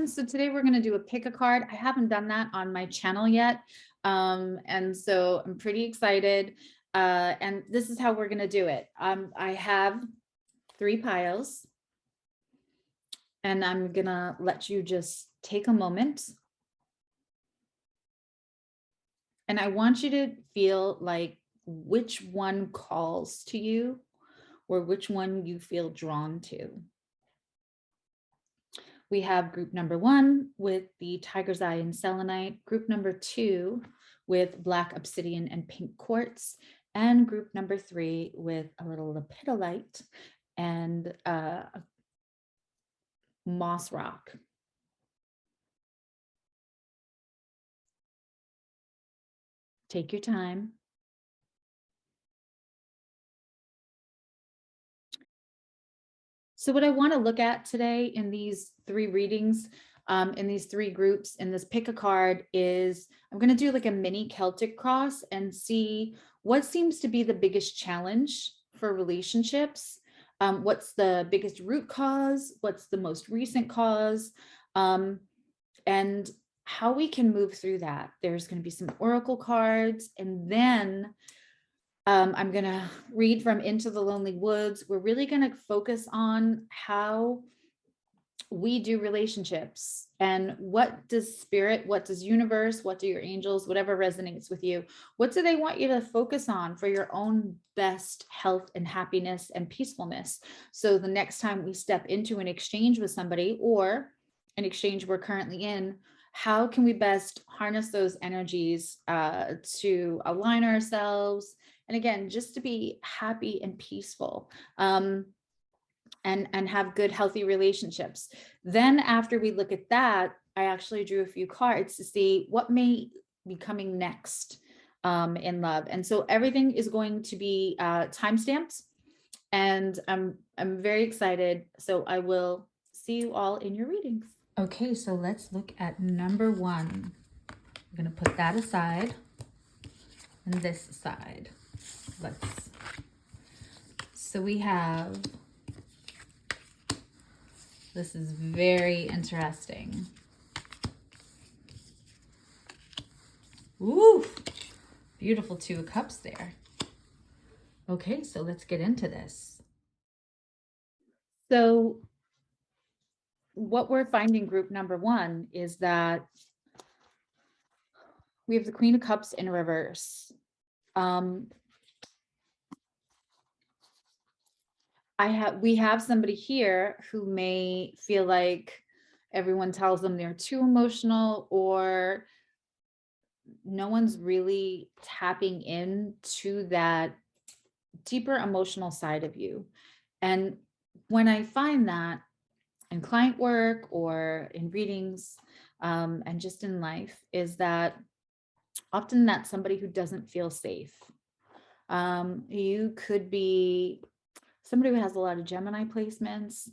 So today we're going to do a pick a card. I haven't done that on my channel yet. And so I'm pretty excited. And this is how we're going to do it. I have 3 piles and I'm going to let you just take a moment. And I want you to feel like which one calls to you or which one you feel drawn to. We have group number 1 with the tiger's eye and selenite, group number 2 with black obsidian and pink quartz, and group number 3 with a little lepidolite and moss rock. Take your time. So what I want to look at today in these 3 readings, in these 3 groups, in this pick a card, is I'm going to do like a mini Celtic cross and see what seems to be the biggest challenge for relationships. What's the biggest root cause? What's the most recent cause? And how we can move through that. There's going to be some oracle cards, and then I'm going to read from Into the Lonely Woods. We're really going to focus on how we do relationships and what does spirit, what does universe, what do your angels, whatever resonates with you, what do they want you to focus on for your own best health and happiness and peacefulness? So the next time we step into an exchange with somebody or an exchange we're currently in, how can we best harness those energies to align ourselves? And again, just to be happy and peaceful, and have good, healthy relationships. Then after we look at that, I actually drew a few cards to see what may be coming next in love. And so everything is going to be timestamped, and I'm very excited. So I will see you all in your readings. Okay, so let's look at number 1. I'm going to put that aside and this aside. So we have, this is very interesting. Ooh, beautiful 2 of Cups there. Okay, so let's get into this. So what we're finding group number 1 is that we have the Queen of Cups in reverse. We have somebody here who may feel like everyone tells them they're too emotional, or no one's really tapping into that deeper emotional side of you. And when I find that in client work or in readings, and just in life, is that often that's somebody who doesn't feel safe. You could be somebody who has a lot of Gemini placements.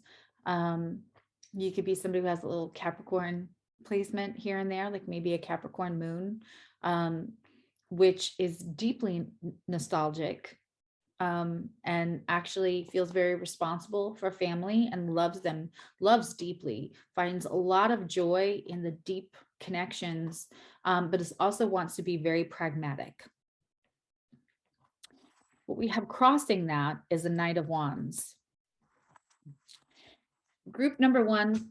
You could be somebody who has a little Capricorn placement here and there, like maybe a Capricorn moon, which is deeply nostalgic, and actually feels very responsible for family and loves deeply, finds a lot of joy in the deep connections, but also wants to be very pragmatic. What we have crossing that is a Knight of Wands. Group number 1,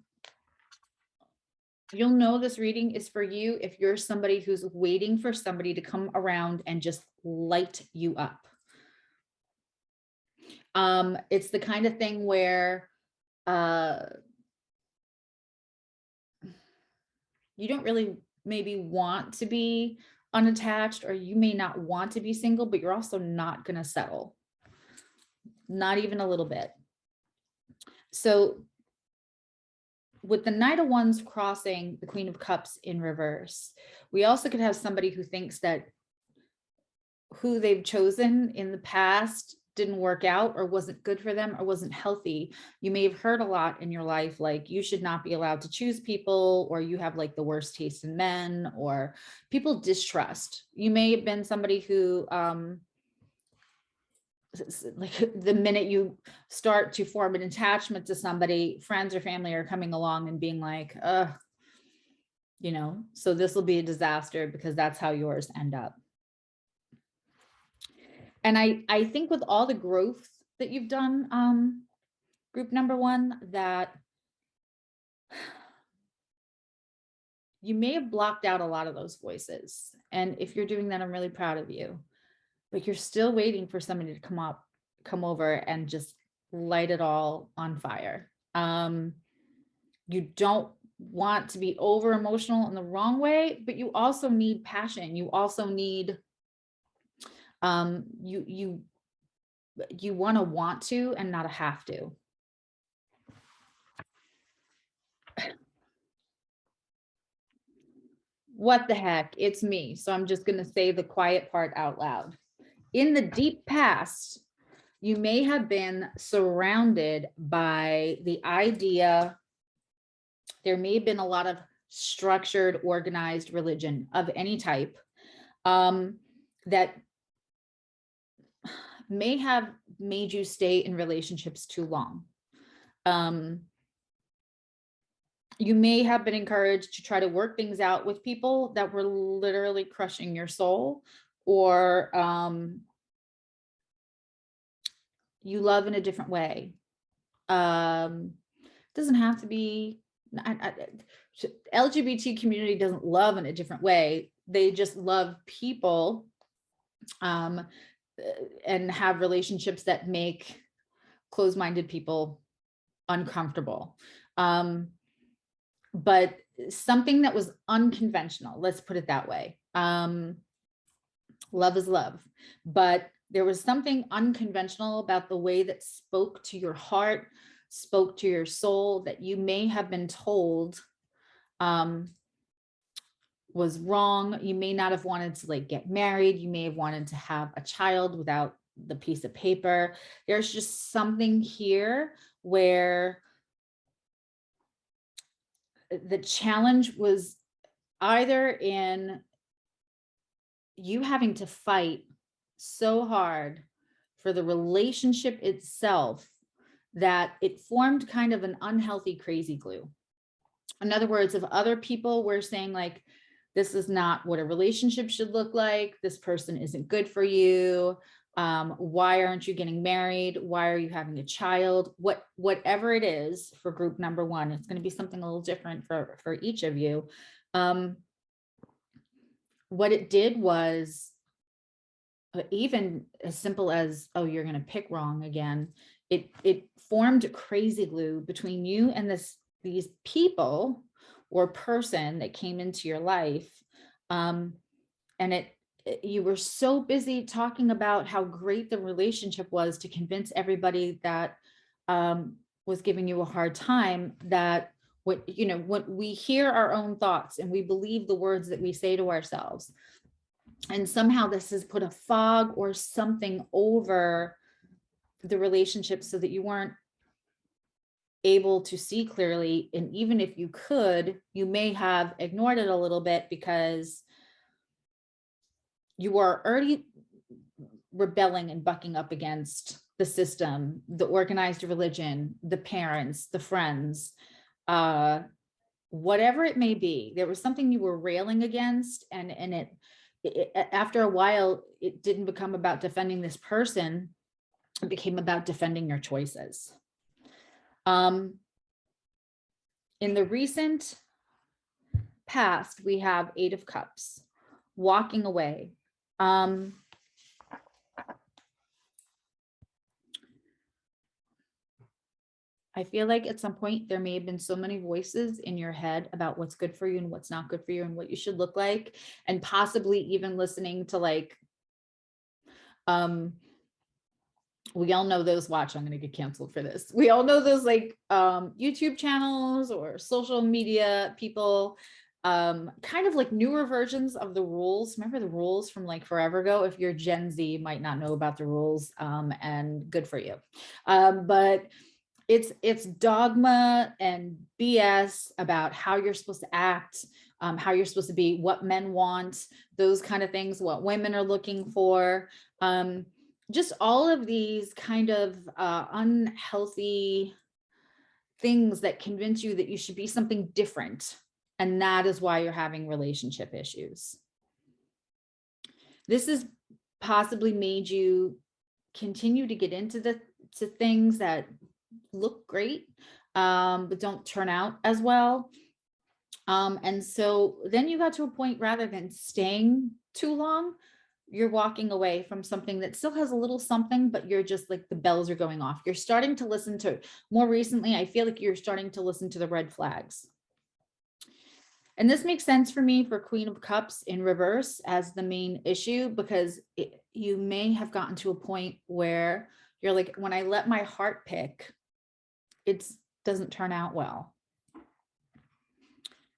you'll know this reading is for you if you're somebody who's waiting for somebody to come around and just light you up. It's the kind of thing where you don't really maybe want to be unattached, or you may not want to be single, but you're also not going to settle. Not even a little bit. So with the Knight of Wands crossing the Queen of Cups in reverse, we also could have somebody who thinks that who they've chosen in the past didn't work out, or wasn't good for them, or wasn't healthy. You may have heard a lot in your life, like you should not be allowed to choose people, or you have like the worst taste in men, or people distrust. You may have been somebody who, like the minute you start to form an attachment to somebody, friends or family are coming along and being like, you know, so this will be a disaster because that's how yours end up. And I think with all the growth that you've done, group number one, that you may have blocked out a lot of those voices. And if you're doing that, I'm really proud of you. But you're still waiting for somebody to come over and just light it all on fire. You don't want to be over emotional in the wrong way, but you also need passion. You also need, you want to and not a have to. What the heck? It's me. So I'm just going to say the quiet part out loud. In the deep past, you may have been surrounded by the idea, there may have been a lot of structured, organized religion of any type, that may have made you stay in relationships too long. You may have been encouraged to try to work things out with people that were literally crushing your soul, or you love in a different way. Doesn't have to be, LGBT community doesn't love in a different way. They just love people, and have relationships that make closed-minded people uncomfortable. But something that was unconventional, let's put it that way. Love is love, but there was something unconventional about the way that spoke to your heart, spoke to your soul, that you may have been told was wrong. You may not have wanted to like get married. You may have wanted to have a child without the piece of paper. There's just something here where the challenge was either in you having to fight so hard for the relationship itself that it formed kind of an unhealthy crazy glue. In other words, if other people were saying like, this is not what a relationship should look like, this person isn't good for you, why aren't you getting married, why are you having a child, whatever it is for group number one, it's going to be something a little different for each of you. What it did was, even as simple as, oh, you're going to pick wrong again, it formed crazy glue between you and these people or person that came into your life. And you were so busy talking about how great the relationship was to convince everybody that was giving you a hard time, that when we hear our own thoughts and we believe the words that we say to ourselves, and somehow this has put a fog or something over the relationship so that you weren't able to see clearly. And even if you could, you may have ignored it a little bit because you are already rebelling and bucking up against the system, the organized religion, the parents, the friends, whatever it may be. There was something you were railing against, and it after a while, it didn't become about defending this person. It became about defending your choices. In the recent past, we have 8 of Cups, walking away. I feel like at some point there may have been so many voices in your head about what's good for you and what's not good for you and what you should look like, and possibly even listening to like, we all know those, watch, I'm going to get canceled for this. We all know those like YouTube channels or social media people, kind of like newer versions of the rules. Remember the rules from like forever ago? If you're Gen Z, you might not know about the rules, and good for you. But it's dogma and BS about how you're supposed to act, how you're supposed to be, what men want, those kind of things, what women are looking for. Just all of these kind of unhealthy things that convince you that you should be something different And that is why you're having relationship issues. This has possibly made you continue to get into to things that look great, but don't turn out as well. And so then you got to a point, rather than staying too long, you're walking away from something that still has a little something, but you're just like, the bells are going off. You're starting to listen to, more recently, I feel like you're starting to listen to the red flags. And this makes sense for me for Queen of Cups in reverse as the main issue, because you may have gotten to a point where you're like, when I let my heart pick, it doesn't turn out well.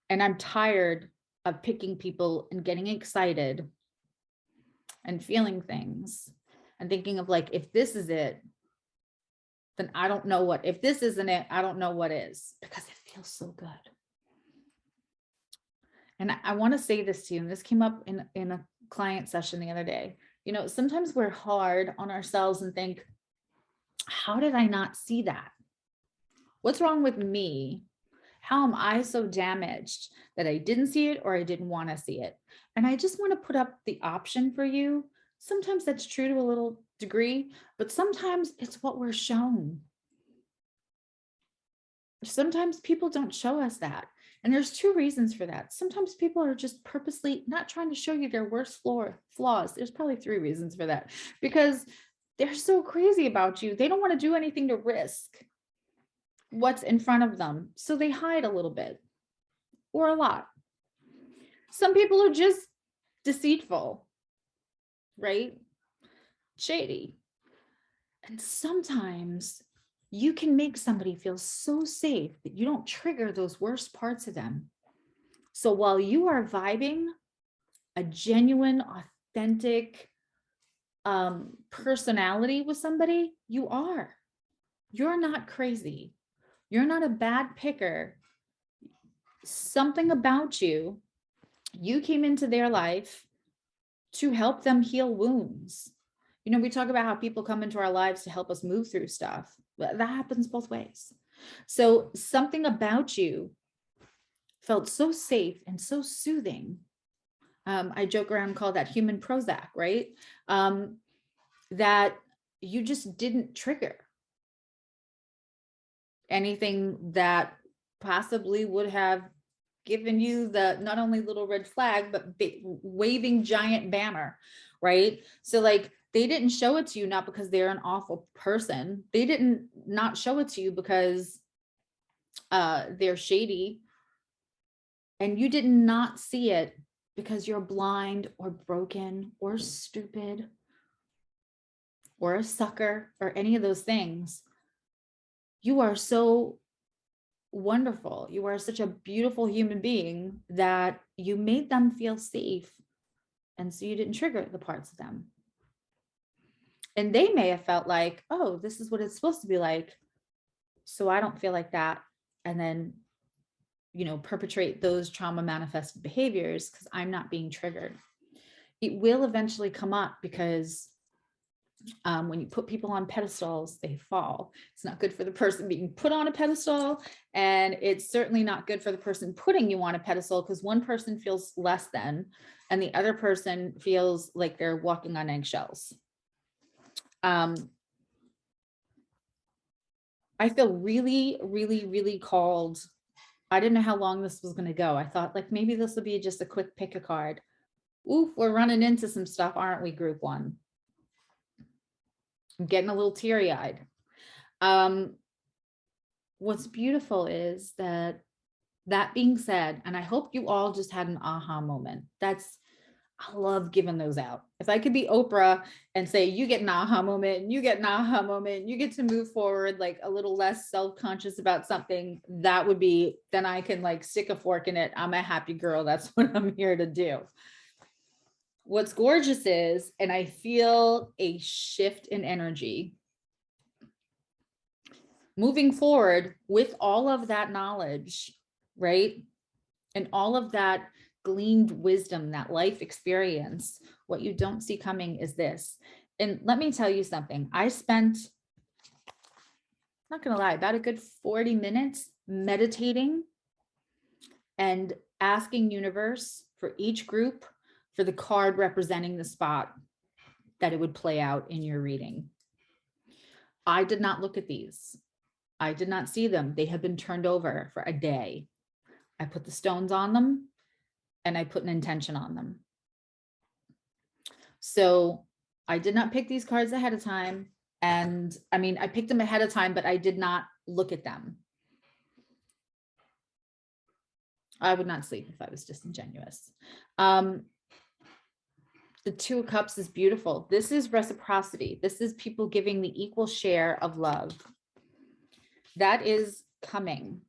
And I'm tired of picking people and getting excited and feeling things and thinking of like, if this is it, then I don't know what, if this isn't it, I don't know what is, because it feels so good. And I want to say this to you, and this came up in a client session the other day. You know, sometimes we're hard on ourselves and think, how did I not see that? What's wrong with me? How am I so damaged that I didn't see it or I didn't want to see it? And I just want to put up the option for you. Sometimes that's true to a little degree, but sometimes it's what we're shown. Sometimes people don't show us that. And there's two reasons for that. Sometimes people are just purposely not trying to show you their worst flaws. There's probably three reasons for that, because they're so crazy about you. They don't want to do anything to risk what's in front of them. So they hide a little bit or a lot. Some people are just deceitful, right? Shady. And sometimes you can make somebody feel so safe that you don't trigger those worst parts of them. So while you are vibing a genuine, authentic personality with somebody, you're not crazy. You're not a bad picker. Something about you came into their life to help them heal wounds. You know, we talk about how people come into our lives to help us move through stuff. That happens both ways. So something about you felt so safe and so soothing. I joke around and call that human Prozac, right? That you just didn't trigger anything that possibly would have given you the not only little red flag, but waving giant banner, right? So like, they didn't show it to you not because they're an awful person. They didn't not show it to you because they're shady. And you did not see it because you're blind or broken or stupid or a sucker or any of those things. You are so wonderful. You are such a beautiful human being that you made them feel safe. And so you didn't trigger the parts of them. And they may have felt like, oh, this is what it's supposed to be like, so I don't feel like that. And then, you know, perpetrate those trauma manifested behaviors because I'm not being triggered. It will eventually come up because when you put people on pedestals, they fall. It's not good for the person being put on a pedestal. And it's certainly not good for the person putting you on a pedestal, because one person feels less than, and the other person feels like they're walking on eggshells. I feel really, really, really called. I didn't know how long this was going to go. I thought like maybe this will be just a quick pick a card. Oof, we're running into some stuff, aren't we, group one? I'm getting a little teary-eyed. What's beautiful is that being said, and I hope you all just had an aha moment. I love giving those out. If I could be Oprah and say, you get an aha moment, and you get an aha moment, and you get to move forward like a little less self-conscious about something, that would be, then I can like stick a fork in it. I'm a happy girl. That's what I'm here to do. What's gorgeous is, and I feel a shift in energy moving forward with all of that knowledge, right? And all of that gleaned wisdom, that life experience. What you don't see coming is this. And let me tell you something. I spent, not gonna lie, about a good 40 minutes meditating and asking universe for each group for the card representing the spot that it would play out in your reading. I did not look at these. I did not see them. They had been turned over for a day. I put the stones on them and I put an intention on them. So I did not pick these cards ahead of time. And I mean, I picked them ahead of time, but I did not look at them. I would not sleep if I was disingenuous. The Two of Cups is beautiful. This is reciprocity. This is people giving the equal share of love. That is coming.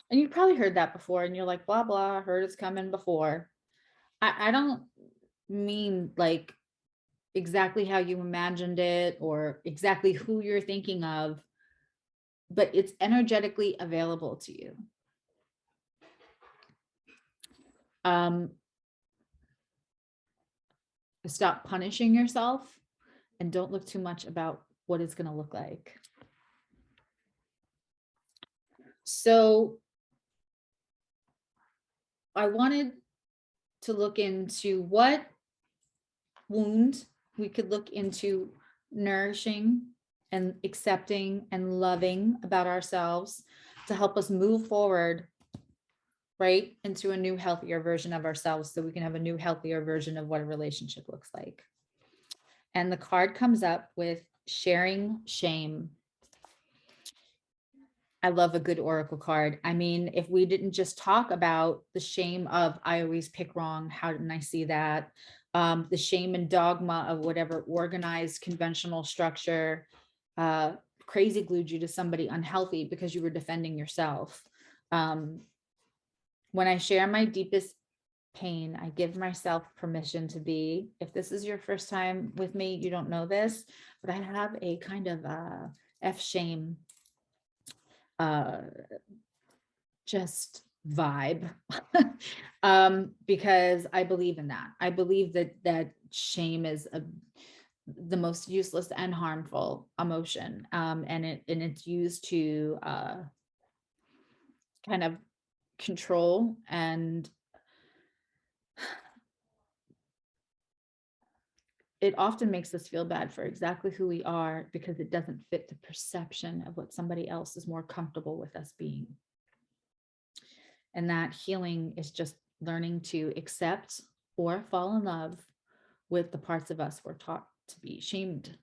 And you've probably heard that before and you're like, blah, blah, heard it's coming before. I don't mean like exactly how you imagined it or exactly who you're thinking of, but it's energetically available to you. Stop punishing yourself and don't look too much about what it's going to look like. So I wanted to look into what wound we could look into nourishing and accepting and loving about ourselves to help us move forward, right, into a new, healthier version of ourselves so we can have a new, healthier version of what a relationship looks like. And the card comes up with sharing shame. I love a good oracle card. I mean, if we didn't just talk about the shame of I always pick wrong, how didn't I see that? The shame and dogma of whatever organized conventional structure crazy glued you to somebody unhealthy because you were defending yourself. When I share my deepest pain, I give myself permission to be. If this is your first time with me, you don't know this, but I have a kind of F shame just vibe because I believe in that. I believe that shame is the most useless and harmful emotion, and it's used to kind of control, and it often makes us feel bad for exactly who we are because it doesn't fit the perception of what somebody else is more comfortable with us being. And that healing is just learning to accept or fall in love with the parts of us we're taught to be shamed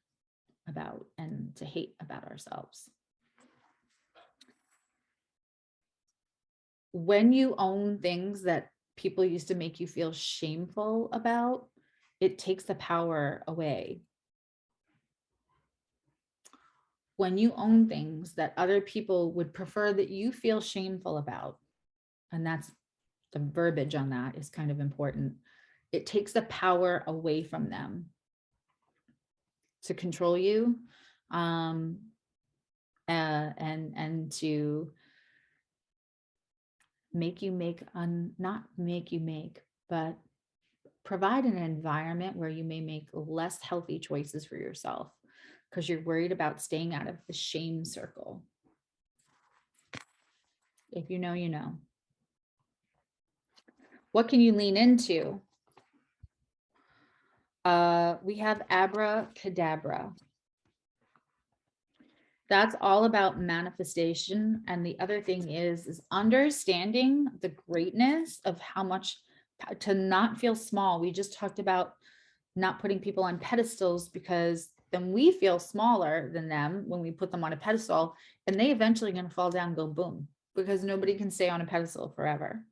about and to hate about ourselves. When you own things that people used to make you feel shameful about, it takes the power away. When you own things that other people would prefer that you feel shameful about, and that's the verbiage on that is kind of important, it takes the power away from them to control you, and to but provide an environment where you may make less healthy choices for yourself because you're worried about staying out of the shame circle. If you know, you know. What can you lean into? We have abracadabra. That's all about manifestation. And the other thing is understanding the greatness of how much to not feel small. We just talked about not putting people on pedestals because then we feel smaller than them when we put them on a pedestal, and they eventually going to fall down and go boom, because nobody can stay on a pedestal forever.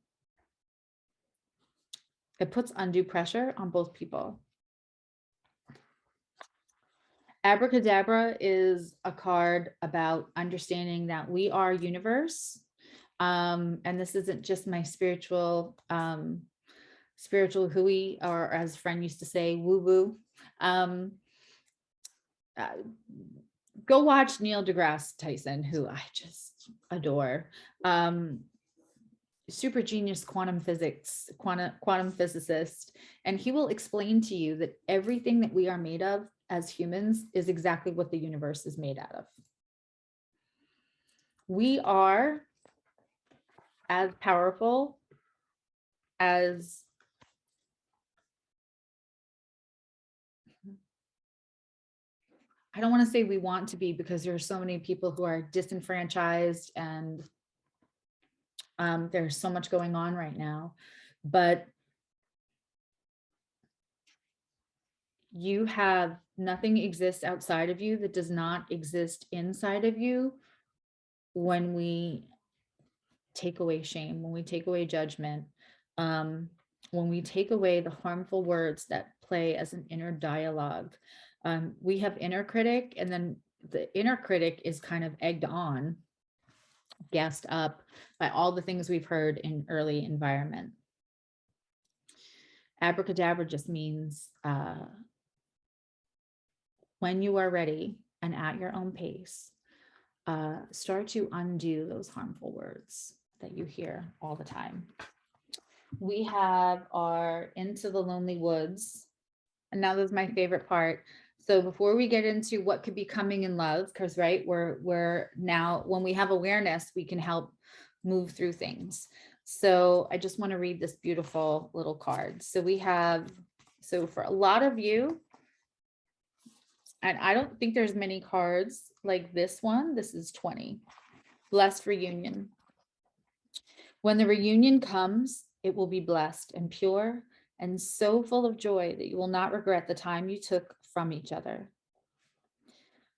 It puts undue pressure on both people. Abracadabra is a card about understanding that we are universe. And this isn't just my spiritual hooey, or as friend used to say, woo-woo. Go watch Neil deGrasse Tyson, who I just adore. Super genius quantum physicist, and he will explain to you that everything that we are made of as humans is exactly what the universe is made out of. We are as powerful as I don't want to say we want to be, because there are so many people who are disenfranchised and there's so much going on right now, but you have nothing exists outside of you that does not exist inside of you. When we take away shame, when we take away judgment, when we take away the harmful words that play as an inner dialogue, we have inner critic, and then the inner critic is kind of egged on, gassed up by all the things we've heard in early environment. Abracadabra just means when you are ready and at your own pace, start to undo those harmful words that you hear all the time. We have our Into the Lonely Woods. And now this is my favorite part. So before we get into what could be coming in love, because right, we're now, when we have awareness, we can help move through things. So I just want to read this beautiful little card. So we have, so for a lot of you, and I don't think there's many cards like this one. This is 20. Blessed reunion. When the reunion comes, it will be blessed and pure and so full of joy that you will not regret the time you took from each other.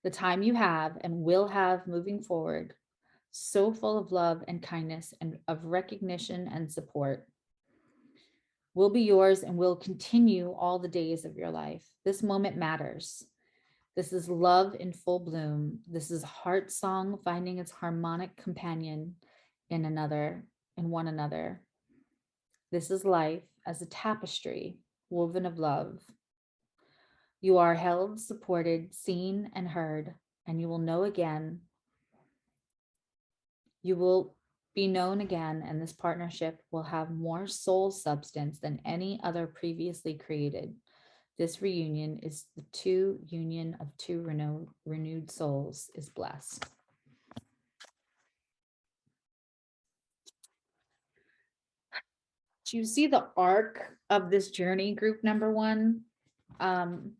The time you have and will have moving forward, so full of love and kindness and of recognition and support, will be yours and will continue all the days of your life. This moment matters. This is love in full bloom. This is heart song finding its harmonic companion in one another. This is life as a tapestry woven of love. You are held, supported, seen, and heard, and you will know again. You will be known again, and this partnership will have more soul substance than any other previously created. This reunion is the union of two renewed souls is blessed. Do you see the arc of this journey, group number one? The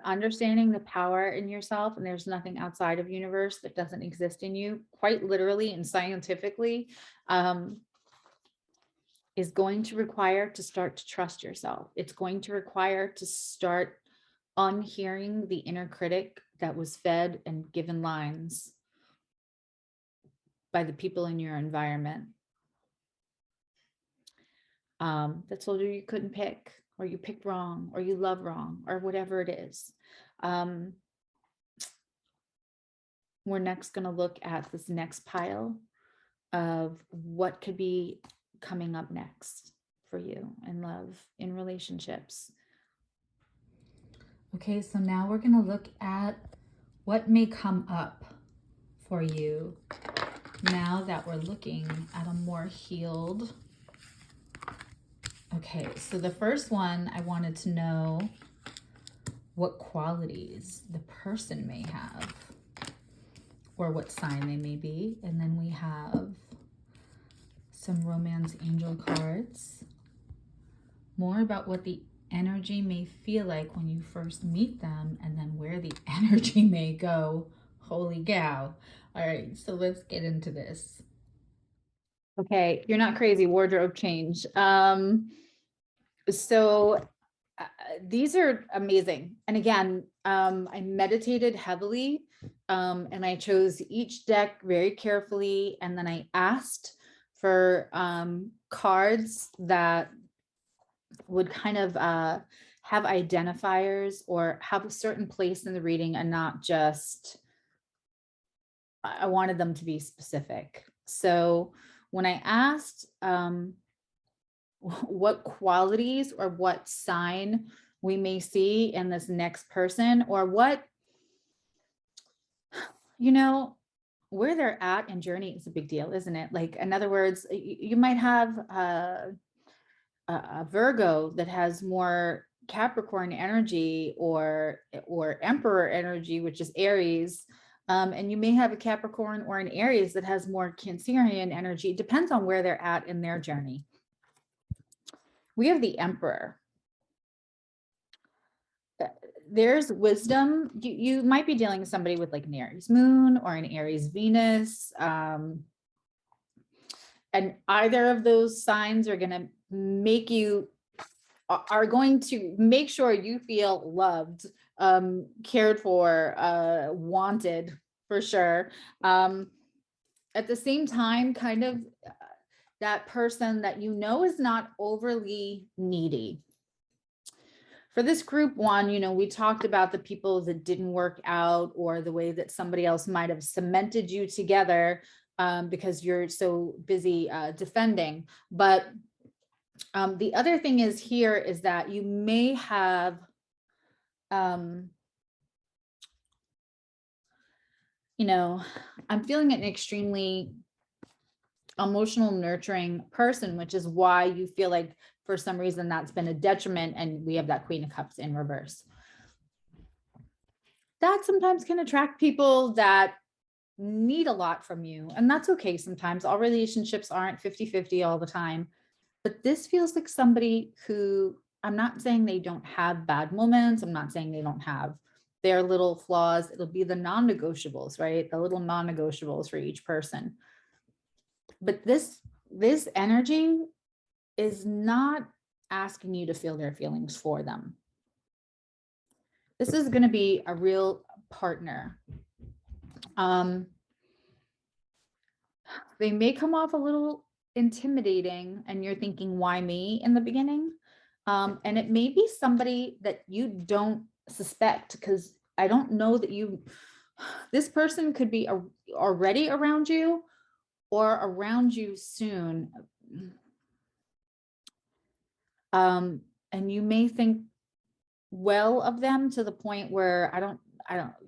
understanding the power in yourself, and there's nothing outside of universe that doesn't exist in you, quite literally and scientifically, is going to require to start to trust yourself. It's going to require to start unhearing the inner critic that was fed and given lines by the people in your environment that told you you couldn't pick, or you picked wrong, or you love wrong, or whatever it is. We're next going to look at this next pile of what could be coming up next for you in love, in relationships. Okay, so now we're going to look at what may come up for you now that we're looking at a more healed. Okay, so the first one, I wanted to know what qualities the person may have or what sign they may be. And then we have some romance angel cards, more about what the energy may feel like when you first meet them, and then where the energy may go. Holy cow. All right, so let's get into this. Okay, you're not crazy, wardrobe change. So these are amazing. And again, I meditated heavily, and I chose each deck very carefully. And then I asked for cards that would kind of have identifiers or have a certain place in the reading, and not just, I wanted them to be specific. So when I asked what qualities or what sign we may see in this next person, or what, where they're at in journey is a big deal, isn't it? Like, in other words, you might have a Virgo that has more Capricorn energy, or Emperor energy, which is Aries, And you may have a Capricorn or an Aries that has more Cancerian energy. It depends on where they're at in their journey. We have the Emperor. There's wisdom. You might be dealing with somebody with like an Aries moon or an Aries Venus. And either of those signs are going to make you, are going to make sure you feel loved, cared for, wanted for sure. At the same time, kind of that person that you know is not overly needy. For this group one, you know, we talked about the people that didn't work out or the way that somebody else might have cemented you together because you're so busy defending. But the other thing is here is that you may have you know, I'm feeling an extremely emotional, nurturing person, which is why you feel like for some reason that's been a detriment. And we have that Queen of Cups in reverse. That sometimes can attract people that need a lot from you. And that's okay. Sometimes all relationships aren't 50-50 all the time. But this feels like somebody who, I'm not saying they don't have bad moments. I'm not saying they don't have their little flaws. It'll be the non-negotiables, right? The little non-negotiables for each person. But this energy is not asking you to feel their feelings for them. This is going to be a real partner. They may come off a little intimidating and you're thinking, why me in the beginning? And it may be somebody that you don't suspect, because I don't know that this person could be already around you or around you soon. And you may think well of them to the point where I don't,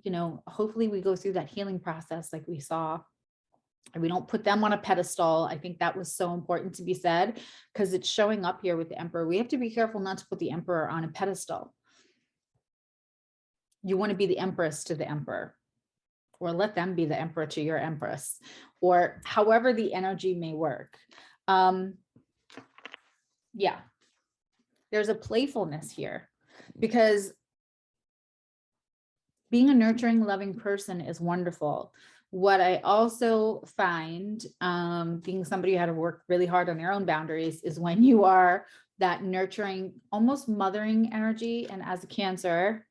you know, hopefully we go through that healing process like we saw. And we don't put them on a pedestal. I think that was so important to be said, because it's showing up here with the Emperor. We have to be careful not to put the Emperor on a pedestal. You want to be the Empress to the Emperor, or let them be the Emperor to your Empress, or however the energy may work. Yeah, there's a playfulness here, because being a nurturing, loving person is wonderful. What I also find, being somebody who had to work really hard on their own boundaries, is when you are that nurturing, almost mothering energy. And as a Cancer,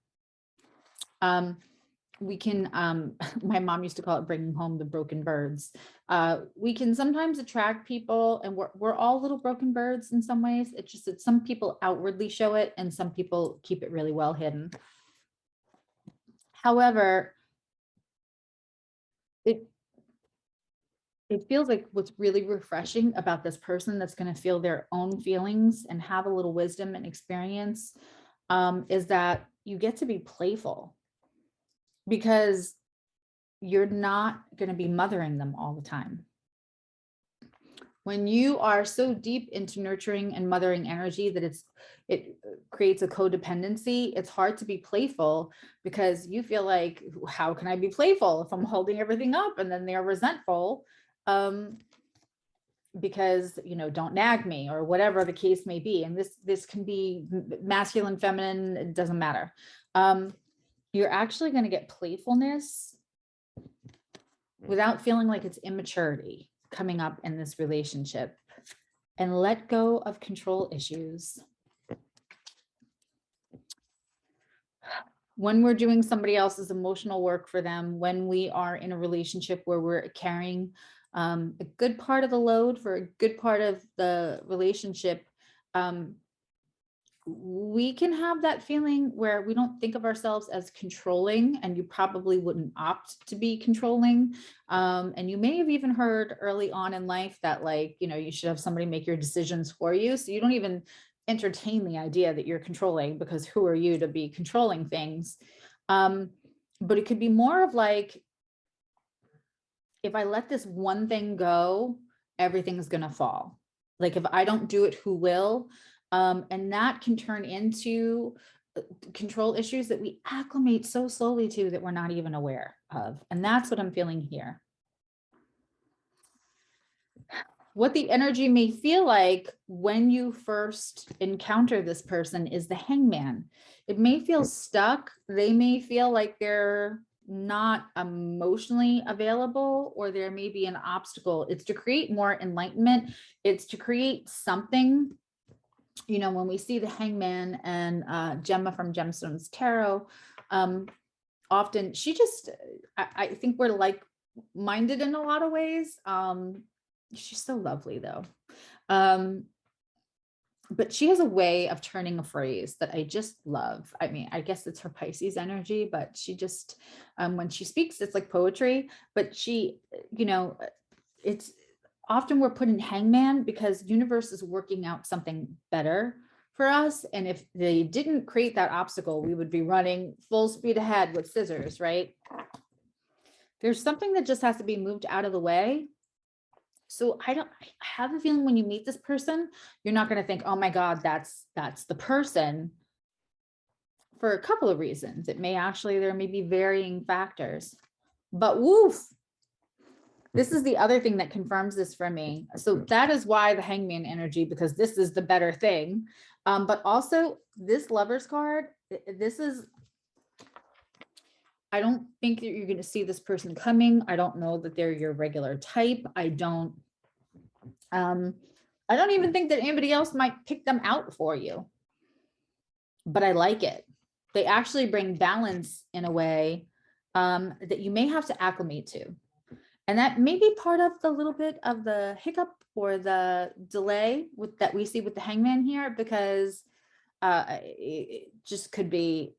we can, my mom used to call it bringing home the broken birds. We can sometimes attract people, and we're all little broken birds in some ways. It's just that some people outwardly show it and some people keep it really well hidden. However, it feels like what's really refreshing about this person that's going to feel their own feelings and have a little wisdom and experience, is that you get to be playful, because you're not going to be mothering them all the time. When you are so deep into nurturing and mothering energy that it creates a codependency, it's hard to be playful, because you feel like, how can I be playful if I'm holding everything up? And then they're resentful, because, you know, don't nag me, or whatever the case may be. And this can be masculine, feminine, it doesn't matter. You're actually going to get playfulness without feeling like it's immaturity coming up in this relationship, and let go of control issues. When we're doing somebody else's emotional work for them, when we are in a relationship where we're carrying a good part of the load for a good part of the relationship, we can have that feeling where we don't think of ourselves as controlling, and you probably wouldn't opt to be controlling. And you may have even heard early on in life that, like, you know, you should have somebody make your decisions for you. So you don't even entertain the idea that you're controlling, because who are you to be controlling things? But it could be more of like, if I let this one thing go, everything's going to fall. Like, if I don't do it, who will? And that can turn into control issues that we acclimate so slowly to that we're not even aware of. And that's what I'm feeling here. What the energy may feel like when you first encounter this person is the hangman. It may feel stuck. They may feel like they're not emotionally available, or there may be an obstacle. It's to create more enlightenment. It's to create something. You know, when we see the hangman and Gemma from Gemstones Tarot, often she just, I think we're like-minded in a lot of ways. She's so lovely though. But she has a way of turning a phrase that I just love. I mean, I guess it's her Pisces energy, but she just, when she speaks, it's like poetry, but she, you know, it's often we're put in hangman because universe is working out something better for us. And if they didn't create that obstacle, we would be running full speed ahead with scissors, right? There's something that just has to be moved out of the way. So I have a feeling when you meet this person, you're not going to think, oh my God, that's the person, for a couple of reasons. It may actually, there may be varying factors, but woof, this is the other thing that confirms this for me. So that is why the hangman energy, because this is the better thing. But also this Lover's card, this is, I don't think that you're going to see this person coming. I don't know that they're your regular type. I don't even think that anybody else might pick them out for you, but I like it. They actually bring balance in a way that you may have to acclimate to. And that may be part of the little bit of the hiccup or the delay with that we see with the hangman here, because it just could be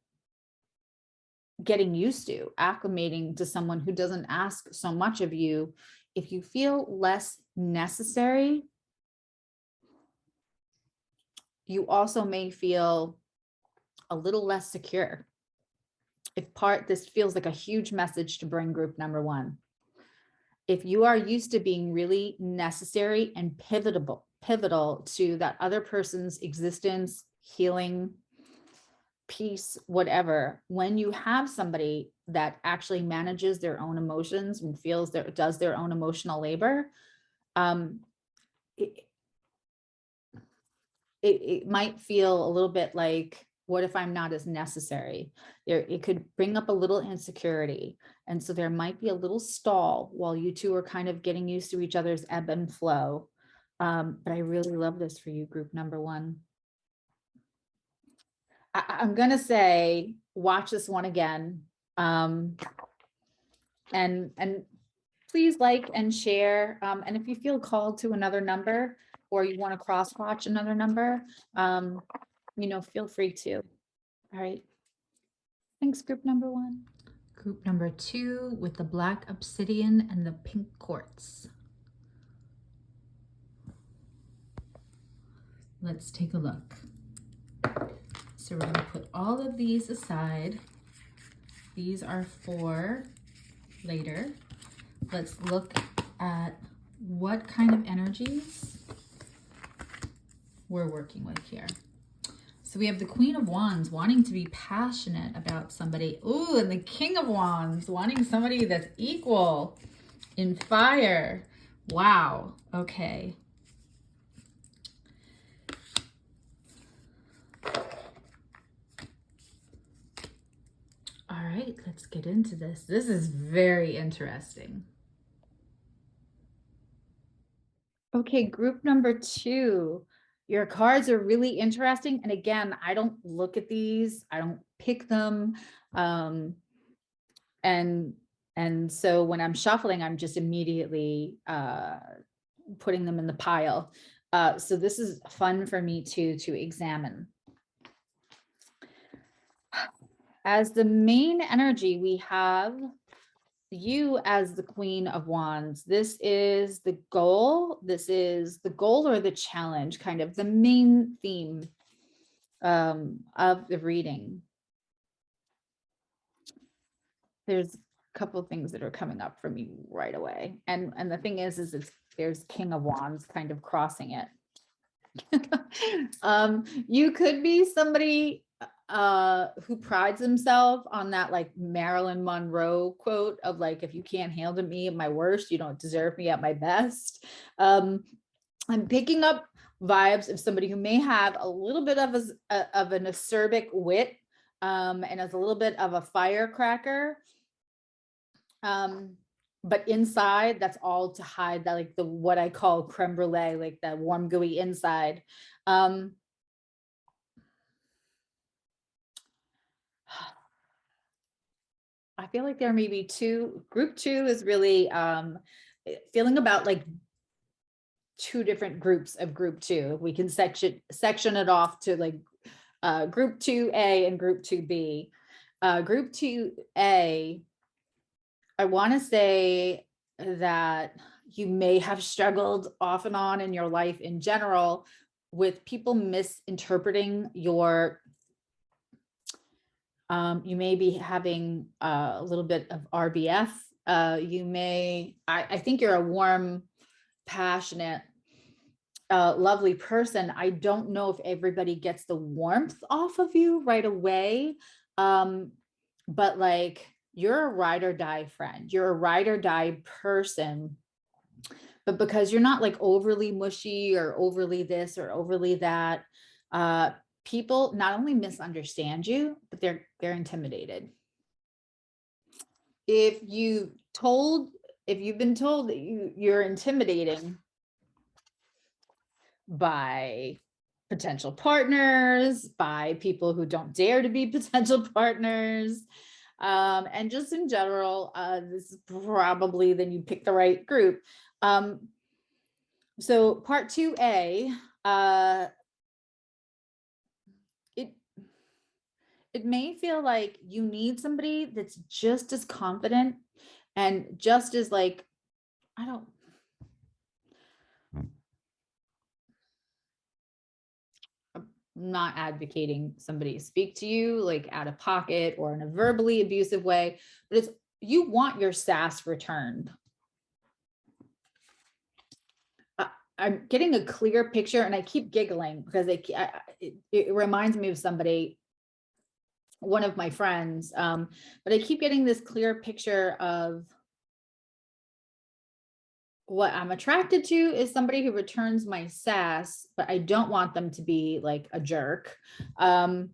getting used to acclimating to someone who doesn't ask so much of you. If you feel less necessary, you also may feel a little less secure. This feels like a huge message to bring group number one. If you are used to being really necessary and pivotal to that other person's existence, healing, peace, whatever, when you have somebody that actually manages their own emotions and does their own emotional labor, it might feel a little bit like, what if I'm not as necessary? It could bring up a little insecurity. And so there might be a little stall while you two are kind of getting used to each other's ebb and flow. But I really love this for you, group number one. I'm going to say, watch this one again. And please like and share. And if you feel called to another number, or you want to cross watch another number, you know, feel free to. All right. Thanks, group number one. Group number two with the black obsidian and the pink quartz. Let's take a look. So we're going to put all of these aside. These are for later. Let's look at what kind of energies we're working with here. So we have the Queen of Wands wanting to be passionate about somebody. Ooh, and the King of Wands wanting somebody that's equal in fire. Wow. Okay. All right, let's get into this. This is very interesting. Okay, group number two. Your cards are really interesting. And again, I don't look at these. I don't pick them. And so when I'm shuffling, I'm just immediately putting them in the pile. So this is fun for me to examine. As the main energy, we have you as the Queen of Wands. This is the goal. This is the goal or the challenge, kind of the main theme of the reading. There's a couple of things that are coming up for me right away. And the thing is there's King of Wands kind of crossing it. You could be somebody who prides himself on that like Marilyn Monroe quote of like, if you can't handle me at my worst, you don't deserve me at my best. I'm picking up vibes of somebody who may have a little bit of an acerbic wit, and as a little bit of a firecracker. But inside, that's all to hide that like the what I call creme brulee, like that warm, gooey inside. I feel like there may be group two is really feeling about like two different groups of group two. We can section it off to like group 2A and group 2B. Group 2A, I want to say that you may have struggled off and on in your life in general with people misinterpreting your you may be having a little bit of RBF. I think you're a warm, passionate, lovely person. I don't know if everybody gets the warmth off of you right away. But like, you're a ride or die friend. You're a ride or die person. But because you're not like overly mushy or overly this or overly that, people not only misunderstand you, but they're intimidated. If you've been told that you're intimidating by potential partners, by people who don't dare to be potential partners, and just in general, this is probably then you pick the right group. So part 2A, it may feel like you need somebody that's just as confident and just as like, I'm not advocating somebody speak to you like out of pocket or in a verbally abusive way, but you want your sass returned. I'm getting a clear picture, and I keep giggling because it reminds me of somebody, one of my friends, but I keep getting this clear picture of what I'm attracted to is somebody who returns my sass, but I don't want them to be like a jerk. And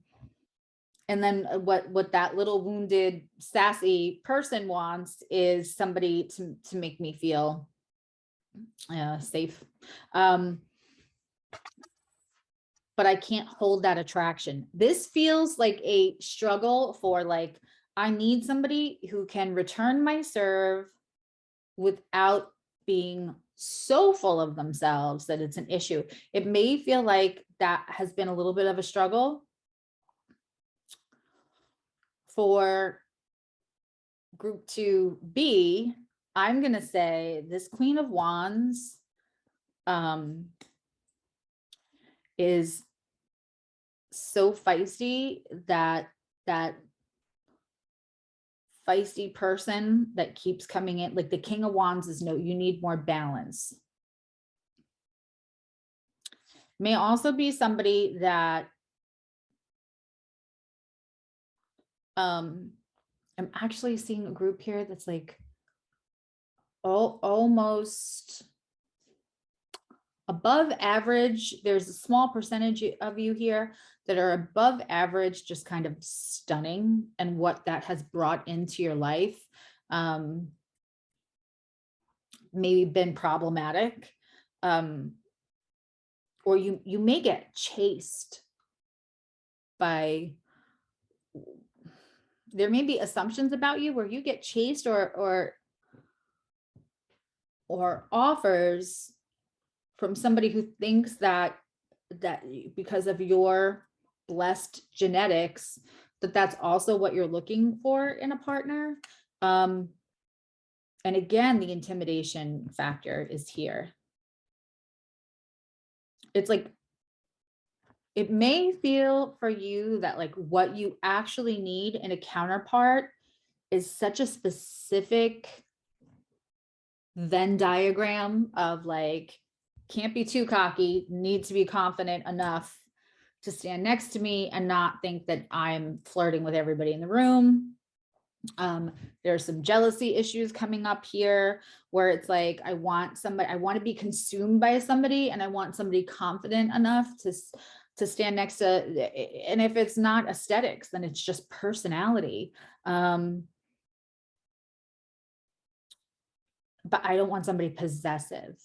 then what that little wounded, sassy person wants is somebody to make me feel safe. But I can't hold that attraction. This feels like a struggle for like, I need somebody who can return my serve without being so full of themselves that it's an issue. It may feel like that has been a little bit of a struggle for group 2B. I'm going to say this Queen of Wands is so feisty that feisty person that keeps coming in, like the King of Wands is no, you need more balance. May also be somebody that I'm actually seeing a group here that's like almost above average. There's a small percentage of you here that are above average, just kind of stunning, and what that has brought into your life. Maybe been problematic, or you may get chased by, there may be assumptions about you where you get chased or offers from somebody who thinks that because of your blessed genetics, that's also what you're looking for in a partner. And again, the intimidation factor is here. It's like, it may feel for you that like what you actually need in a counterpart is such a specific Venn diagram of like, can't be too cocky, need to be confident enough to stand next to me and not think that I'm flirting with everybody in the room. There's some jealousy issues coming up here where it's like, I want to be consumed by somebody, and I want somebody confident enough to stand next to, and if it's not aesthetics, then it's just personality. But I don't want somebody possessive.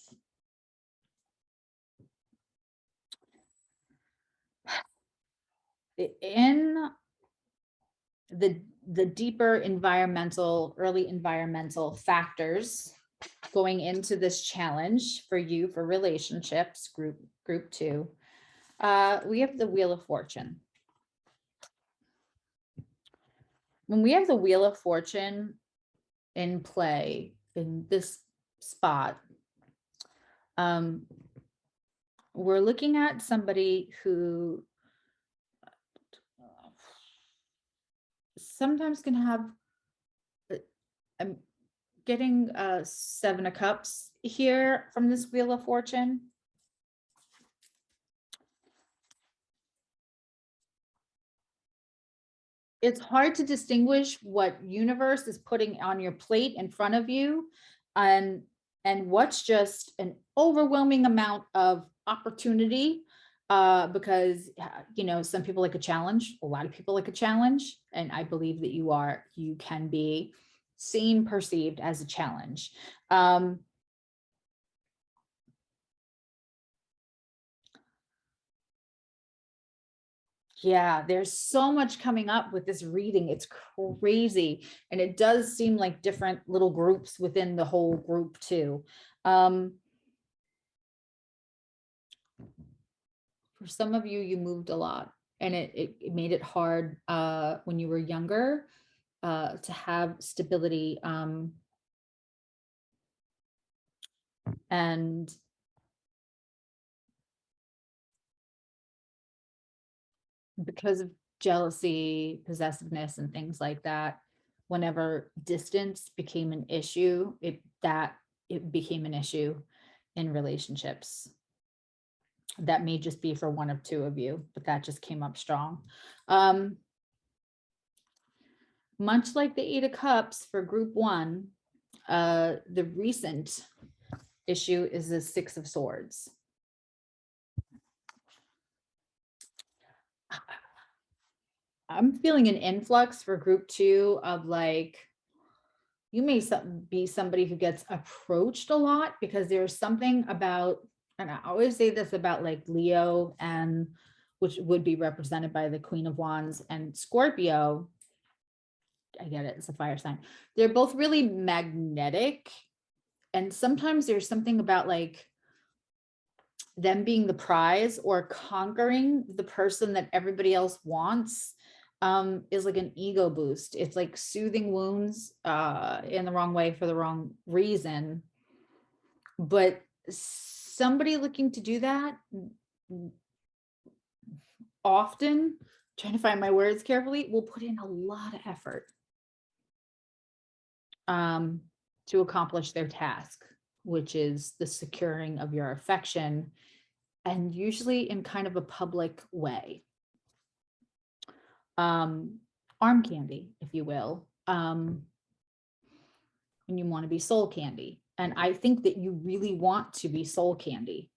In the deeper early environmental factors going into this challenge for you for relationships, group 2, we have the Wheel of Fortune. When we have the Wheel of Fortune in play in this spot, we're looking at somebody who sometimes can have, I'm getting 7 of Cups here from this Wheel of Fortune. It's hard to distinguish what universe is putting on your plate in front of you and what's just an overwhelming amount of opportunity, because some people like a challenge, a lot of people like a challenge, and I believe that you can be seen, perceived as a challenge. Yeah, there's so much coming up with this reading. It's crazy. And it does seem like different little groups within the whole group too. For some of you, you moved a lot, and it made it hard when you were younger to have stability. And because of jealousy, possessiveness, and things like that, whenever distance became an issue, it became an issue in relationships. That may just be for one of 2 of you, but that just came up strong. Much like the 8 of Cups for group 1, the recent issue is the 6 of Swords. I'm feeling an influx for group 2 of like, you may be somebody who gets approached a lot, because there's something about, and I always say this about like Leo, and which would be represented by the Queen of Wands, and Scorpio. I get it, it's a fire sign. They're both really magnetic. And sometimes there's something about like them being the prize or conquering the person that everybody else wants, is like an ego boost. It's like soothing wounds in the wrong way for the wrong reason. But somebody looking to do that often, trying to find my words carefully, will put in a lot of effort to accomplish their task, which is the securing of your affection, and usually in kind of a public way. Arm candy, if you will, and you want to be soul candy. And I think that you really want to be soul candy.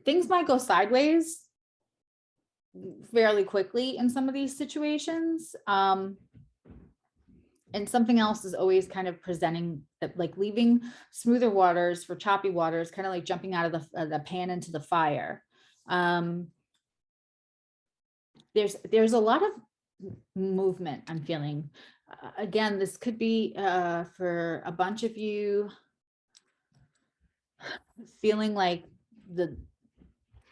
Things might go sideways fairly quickly in some of these situations. And something else is always kind of presenting that, like leaving smoother waters for choppy waters, kind of like jumping out of the pan into the fire. There's a lot of movement I'm feeling. Again, this could be for a bunch of you feeling like the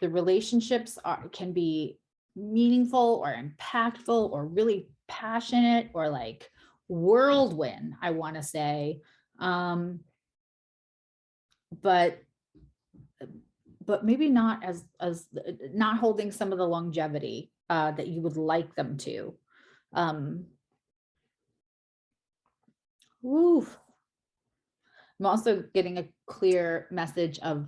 relationships can be meaningful or impactful or really passionate or like whirlwind, I want to say. But maybe not as not holding some of the longevity that you would like them to. I'm also getting a clear message of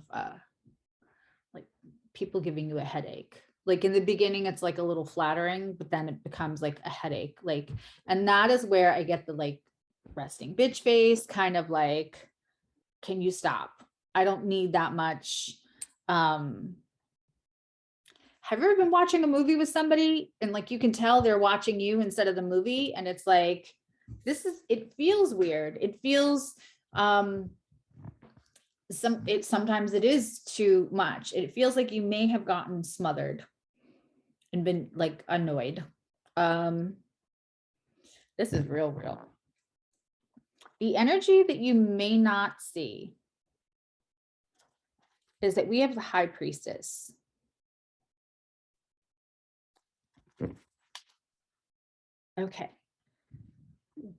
people giving you a headache. Like in the beginning, it's like a little flattering, but then it becomes like a headache. Like, and that is where I get the like resting bitch face, kind of like, can you stop? I don't need that much. Have you ever been watching a movie with somebody and like you can tell they're watching you instead of the movie? And it's like, it feels weird. It feels, sometimes it is too much. It feels like you may have gotten smothered and been like annoyed. This is real. The energy that you may not see is that we have the high priestess. Okay.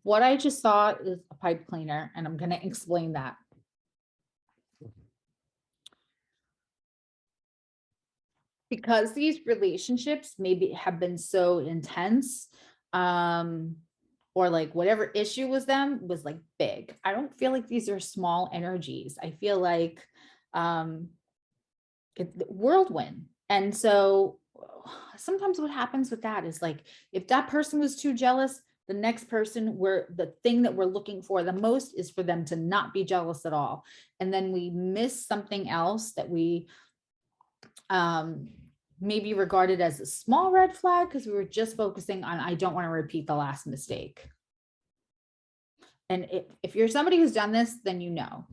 What I just saw is a pipe cleaner, and I'm going to explain that. Because these relationships maybe have been so intense, or like whatever issue was them was like big. I don't feel like these are small energies. I feel like whirlwind. And so sometimes what happens with that is like, if that person was too jealous, the next person, the thing that we're looking for the most is for them to not be jealous at all. And then we miss something else that we maybe regarded as a small red flag because we were just focusing on, I don't want to repeat the last mistake. And if you're somebody who's done this, then you know.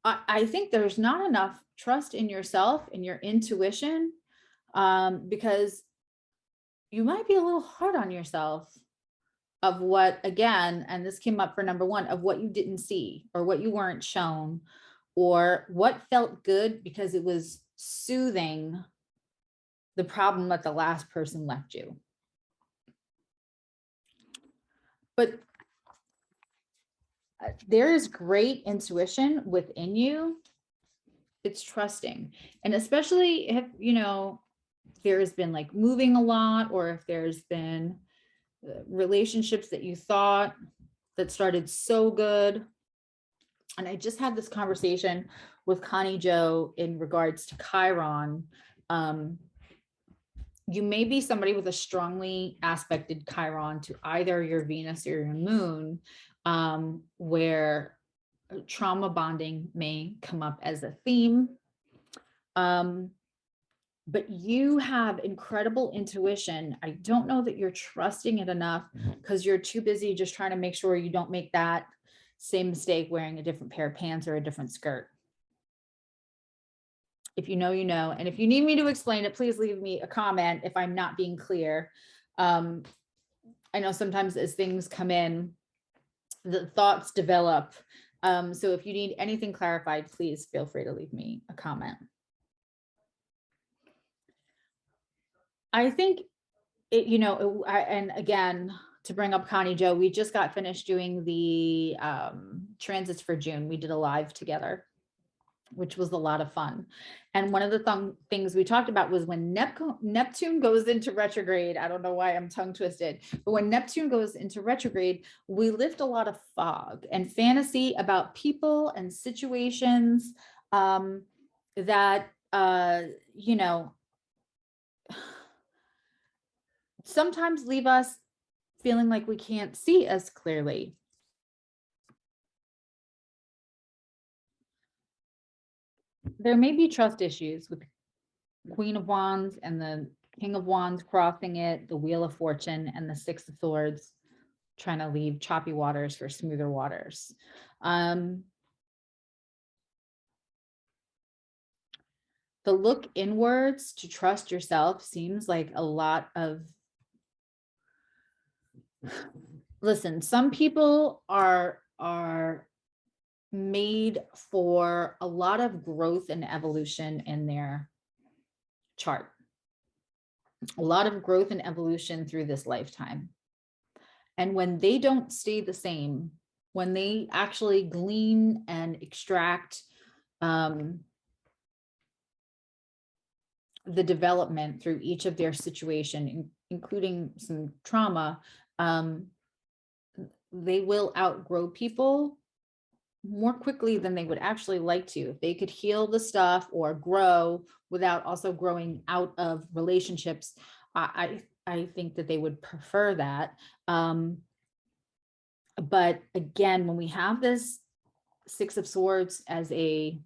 I think there's not enough trust in yourself and your intuition, because you might be a little hard on yourself of what, again, and this came up for number one, of what you didn't see or what you weren't shown or what felt good because it was soothing the problem that the last person left you. But there is great intuition within you. It's trusting. And especially if, you know, there has been like moving a lot, or if there's been relationships that you thought that started so good. And I just had this conversation with Connie Joe in regards to Chiron. You may be somebody with a strongly aspected Chiron to either your Venus or your moon, where trauma bonding may come up as a theme. But you have incredible intuition. I don't know that you're trusting it enough because you're too busy just trying to make sure you don't make that same mistake wearing a different pair of pants or a different skirt. If you know, you know. And if you need me to explain it, please leave me a comment if I'm not being clear. I know sometimes as things come in, the thoughts develop. So if you need anything clarified, please feel free to leave me a comment. I think it, you know, and again, to bring up Connie Joe, we just got finished doing the transits for June. We did a live together, which was a lot of fun. And one of the things we talked about was when Neptune goes into retrograde. I don't know why I'm tongue twisted, but when Neptune goes into retrograde, we lift a lot of fog and fantasy about people and situations that, you know, sometimes leave us feeling like we can't see as clearly. There may be trust issues with Queen of Wands and the King of Wands crossing it, the Wheel of Fortune and the Six of Swords, trying to leave choppy waters for smoother waters. The look inwards to trust yourself seems like a lot of, listen, some people are made for a lot of growth and evolution in their chart. A lot of growth and evolution through this lifetime. And when they don't stay the same, when they actually glean and extract the development through each of their situation, including some trauma, they will outgrow people more quickly than they would actually like to. If they could heal the stuff or grow without also growing out of relationships, I think that they would prefer that. But again, when we have this Six of Swords as a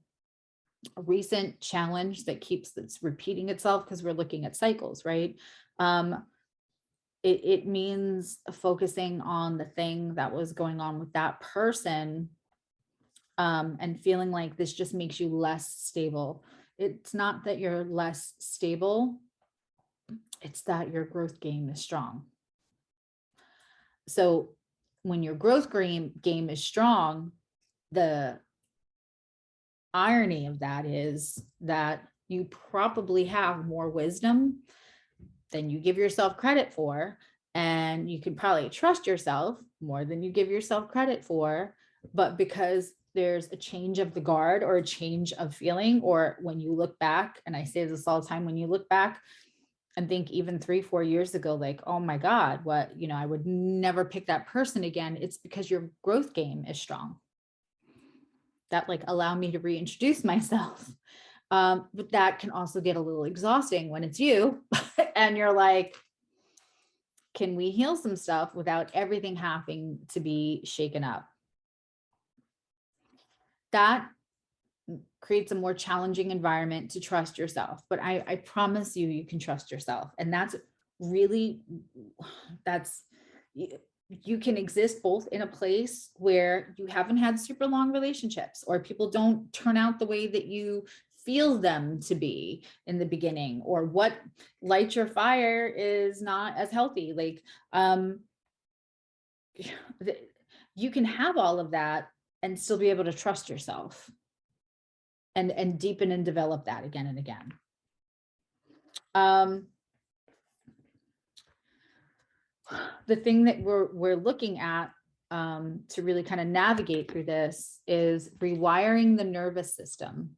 recent challenge that keeps this repeating itself, because we're looking at cycles, right? It means focusing on the thing that was going on with that person, and feeling like this just makes you less stable. It's not that you're less stable, it's that your growth game is strong. So when your growth game is strong, the irony of that is that you probably have more wisdom than you give yourself credit for. And you can probably trust yourself more than you give yourself credit for. But because there's a change of the guard or a change of feeling, or when you look back, and I say this all the time, when you look back and think even 3-4 years ago, like, oh my God, what, I would never pick that person again. It's because your growth game is strong. That like allow me to reintroduce myself. But that can also get a little exhausting when it's you and you're like, can we heal some stuff without everything having to be shaken up? That creates a more challenging environment to trust yourself. But I promise you, you can trust yourself. And that's really, you can exist both in a place where you haven't had super long relationships, or people don't turn out the way that you feel them to be in the beginning, or what lights your fire is not as healthy. Like, you can have all of that and still be able to trust yourself and deepen and develop that again and again. The thing that we're looking at to really kind of navigate through this is rewiring the nervous system.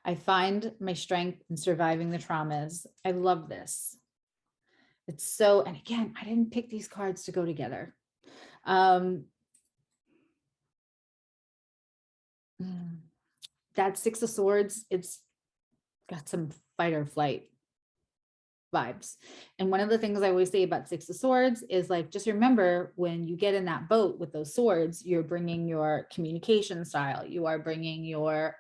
I find my strength in surviving the traumas. I love this. It's so, and again, I didn't pick these cards to go together. That Six of Swords, it's got some fight or flight vibes. And one of the things I always say about Six of Swords is like, just remember when you get in that boat with those swords, you're bringing your communication style, you are bringing your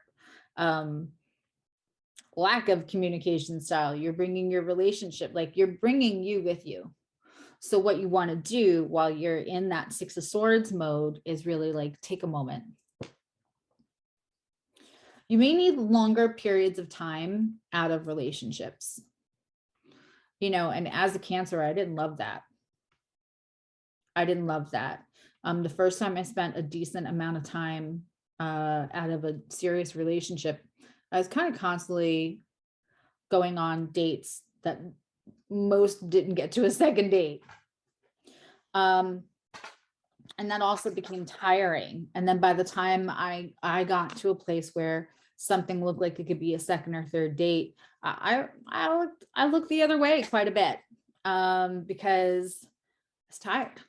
lack of communication style, you're bringing your relationship, like you're bringing you with you. So what you want to do while you're in that Six of Swords mode is really like take a moment. You may need longer periods of time out of relationships. And as a Cancer, I didn't love that. The first time I spent a decent amount of time out of a serious relationship, I was kind of constantly going on dates that most didn't get to a second date. And that also became tiring. And then by the time I got to a place where something looked like it could be a second or third date, I looked the other way quite a bit because I was tired.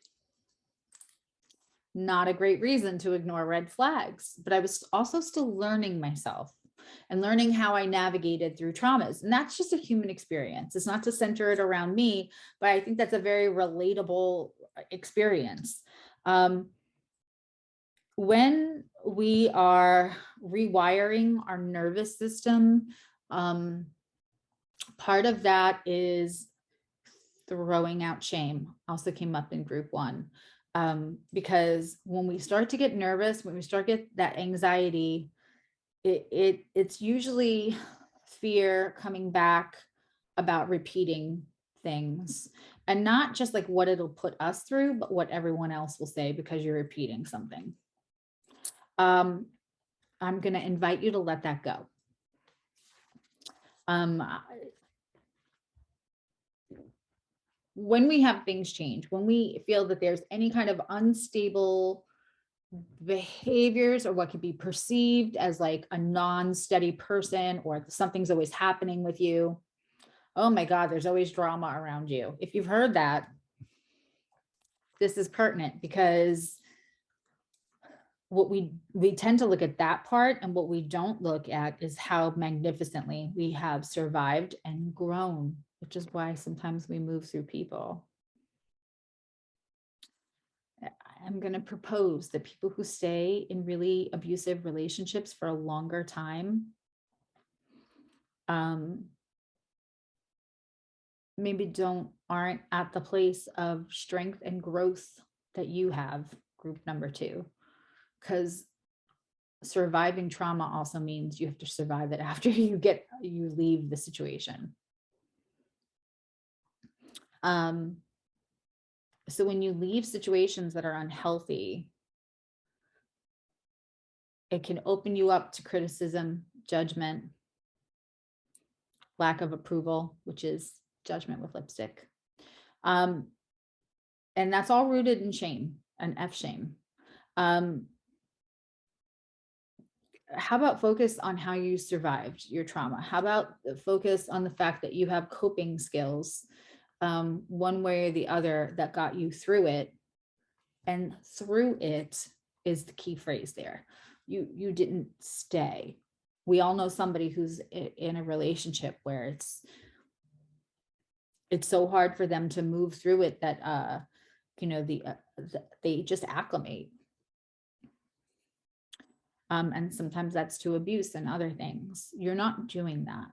Not a great reason to ignore red flags, but I was also still learning myself and learning how I navigated through traumas. And that's just a human experience. It's not to center it around me, but I think that's a very relatable experience. When we are rewiring our nervous system, part of that is throwing out shame. Also came up in group 1. Because when we start to get nervous, when we start to get that anxiety, it's usually fear coming back about repeating things, and not just like what it'll put us through, but what everyone else will say because you're repeating something. I'm going to invite you to let that go. When we have things change, when we feel that there's any kind of unstable behaviors or what could be perceived as like a non-steady person, or something's always happening with you. Oh my God, there's always drama around you. If you've heard that, this is pertinent because what we tend to look at that part, and what we don't look at is how magnificently we have survived and grown, which is why sometimes we move through people. I'm going to propose that people who stay in really abusive relationships for a longer time, maybe aren't at the place of strength and growth that you have, group number 2, because surviving trauma also means you have to survive it after you leave the situation. So when you leave situations that are unhealthy, it can open you up to criticism, judgment, lack of approval, which is judgment with lipstick. And that's all rooted in shame and F shame. How about focus on how you survived your trauma? How about focus on the fact that you have coping skills, one way or the other, that got you through it? And through it is the key phrase there. You didn't stay. We all know somebody who's in a relationship where it's so hard for them to move through it that they just acclimate. And sometimes that's to abuse and other things. You're not doing that.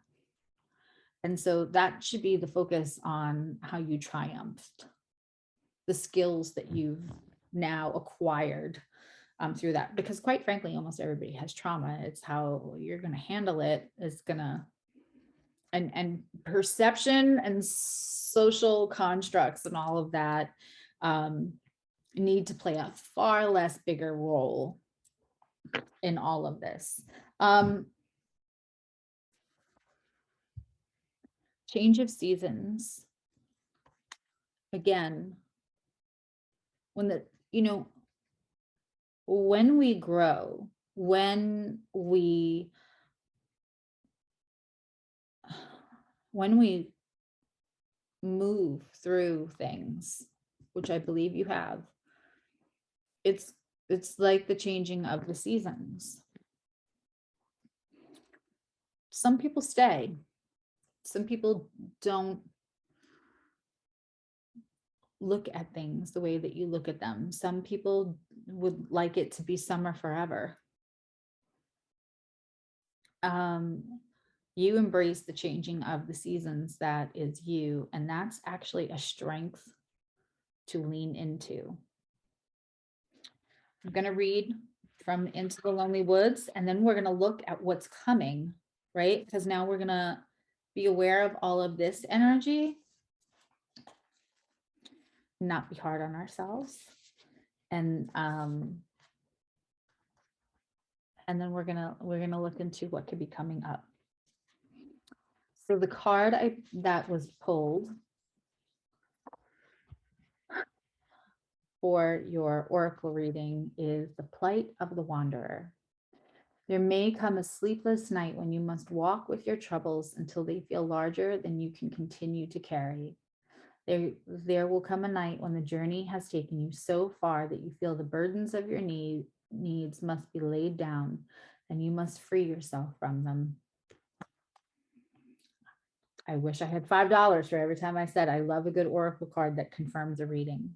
And so that should be the focus on how you triumphed, the skills that you've now acquired through that. Because quite frankly, almost everybody has trauma. It's how you're going to handle it is going to, and perception and social constructs and all of that need to play a far less bigger role in all of this. Change of seasons. Again, when we grow, when we move through things, which I believe you have, it's like the changing of the seasons. Some people stay. Some people don't look at things the way that you look at them. Some people would like it to be summer forever. You embrace the changing of the seasons. That is you. And that's actually a strength to lean into. I'm going to read from Into the Lonely Woods, and then we're going to look at what's coming, right? Because now we're going to be aware of all of this energy, not be hard on ourselves. And then we're going to look into what could be coming up. So the card that was pulled for your oracle reading is the Plight of the Wanderer. There may come a sleepless night when you must walk with your troubles until they feel larger than you can continue to carry. There will come a night when the journey has taken you so far that you feel the burdens of your needs must be laid down, and you must free yourself from them. I wish I had $5 for every time I said I love a good oracle card that confirms a reading.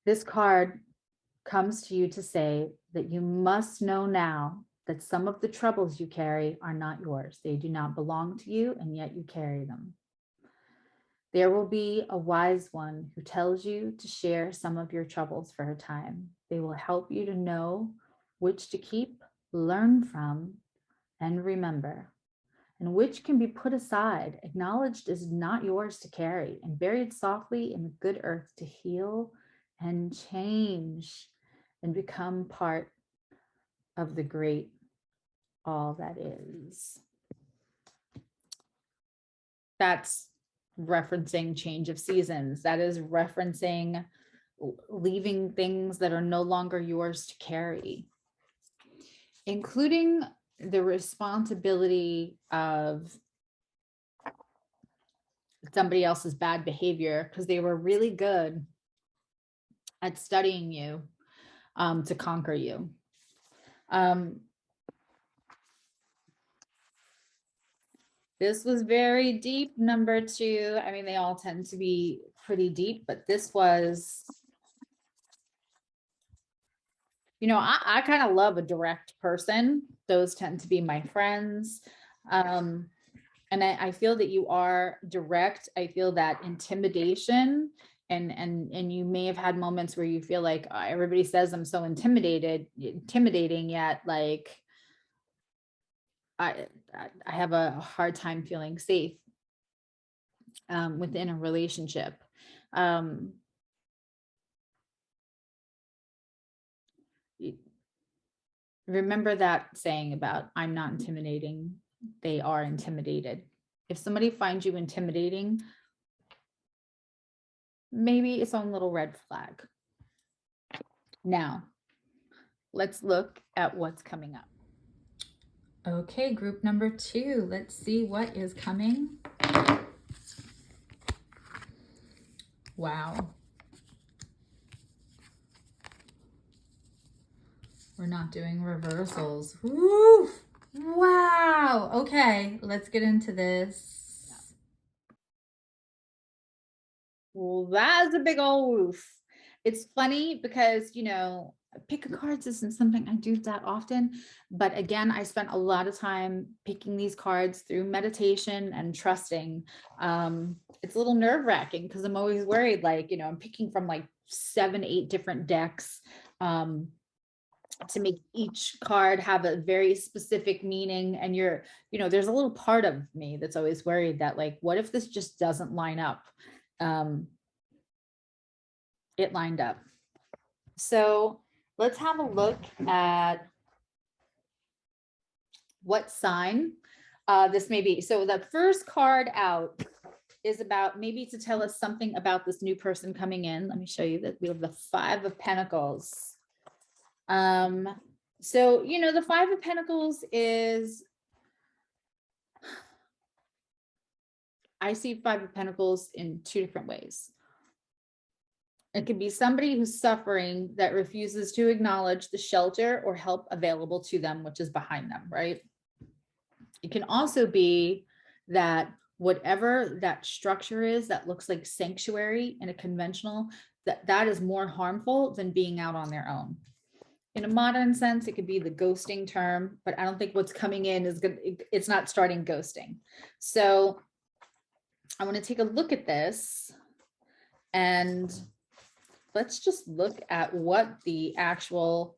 This card comes to you to say that you must know now that some of the troubles you carry are not yours. They do not belong to you, and yet you carry them. There will be a wise one who tells you to share some of your troubles for a time. They will help you to know which to keep, learn from, and remember, and which can be put aside, acknowledged as not yours to carry, and buried softly in the good earth to heal and change and become part of the great all that is. That's referencing change of seasons. That is referencing leaving things that are no longer yours to carry, including the responsibility of somebody else's bad behavior because they were really good at studying you to conquer you. This was very deep, number 2. I mean, they all tend to be pretty deep, but this was, you know, I kind of love a direct person. Those tend to be my friends. And I feel that you are direct. I feel that intimidation, and you may have had moments where you feel like everybody says I'm so intimidating, yet like I have a hard time feeling safe within a relationship. Remember that saying about I'm not intimidating, they are intimidated. If somebody finds you intimidating, maybe it's on little red flag. Now, let's look at what's coming up. Okay, group number 2. Let's see what is coming. Wow. We're not doing reversals. Woo! Wow. Okay, let's get into this. Well, that's a big old woof. It's funny because, you know, pick a cards isn't something I do that often, but again, I spent a lot of time picking these cards through meditation and trusting. It's a little nerve-wracking because I'm always worried, like, you know, I'm picking from like 7, 8 different decks to make each card have a very specific meaning. And you know, there's a little part of me that's always worried that like, what if this just doesn't line up? It lined up. So let's have a look at what sign this may be. So the first card out is about maybe to tell us something about this new person coming in. Let me show you that we have the 5 of Pentacles. So, you know, the 5 of Pentacles is, I see 5 of Pentacles in 2 different ways. It could be somebody who's suffering that refuses to acknowledge the shelter or help available to them, which is behind them, right? It can also be that whatever that structure is that looks like sanctuary in a conventional, that is more harmful than being out on their own. In a modern sense, it could be the ghosting term, but I don't think what's coming in is good. It's not starting ghosting. So I want to take a look at this and let's just look at what the actual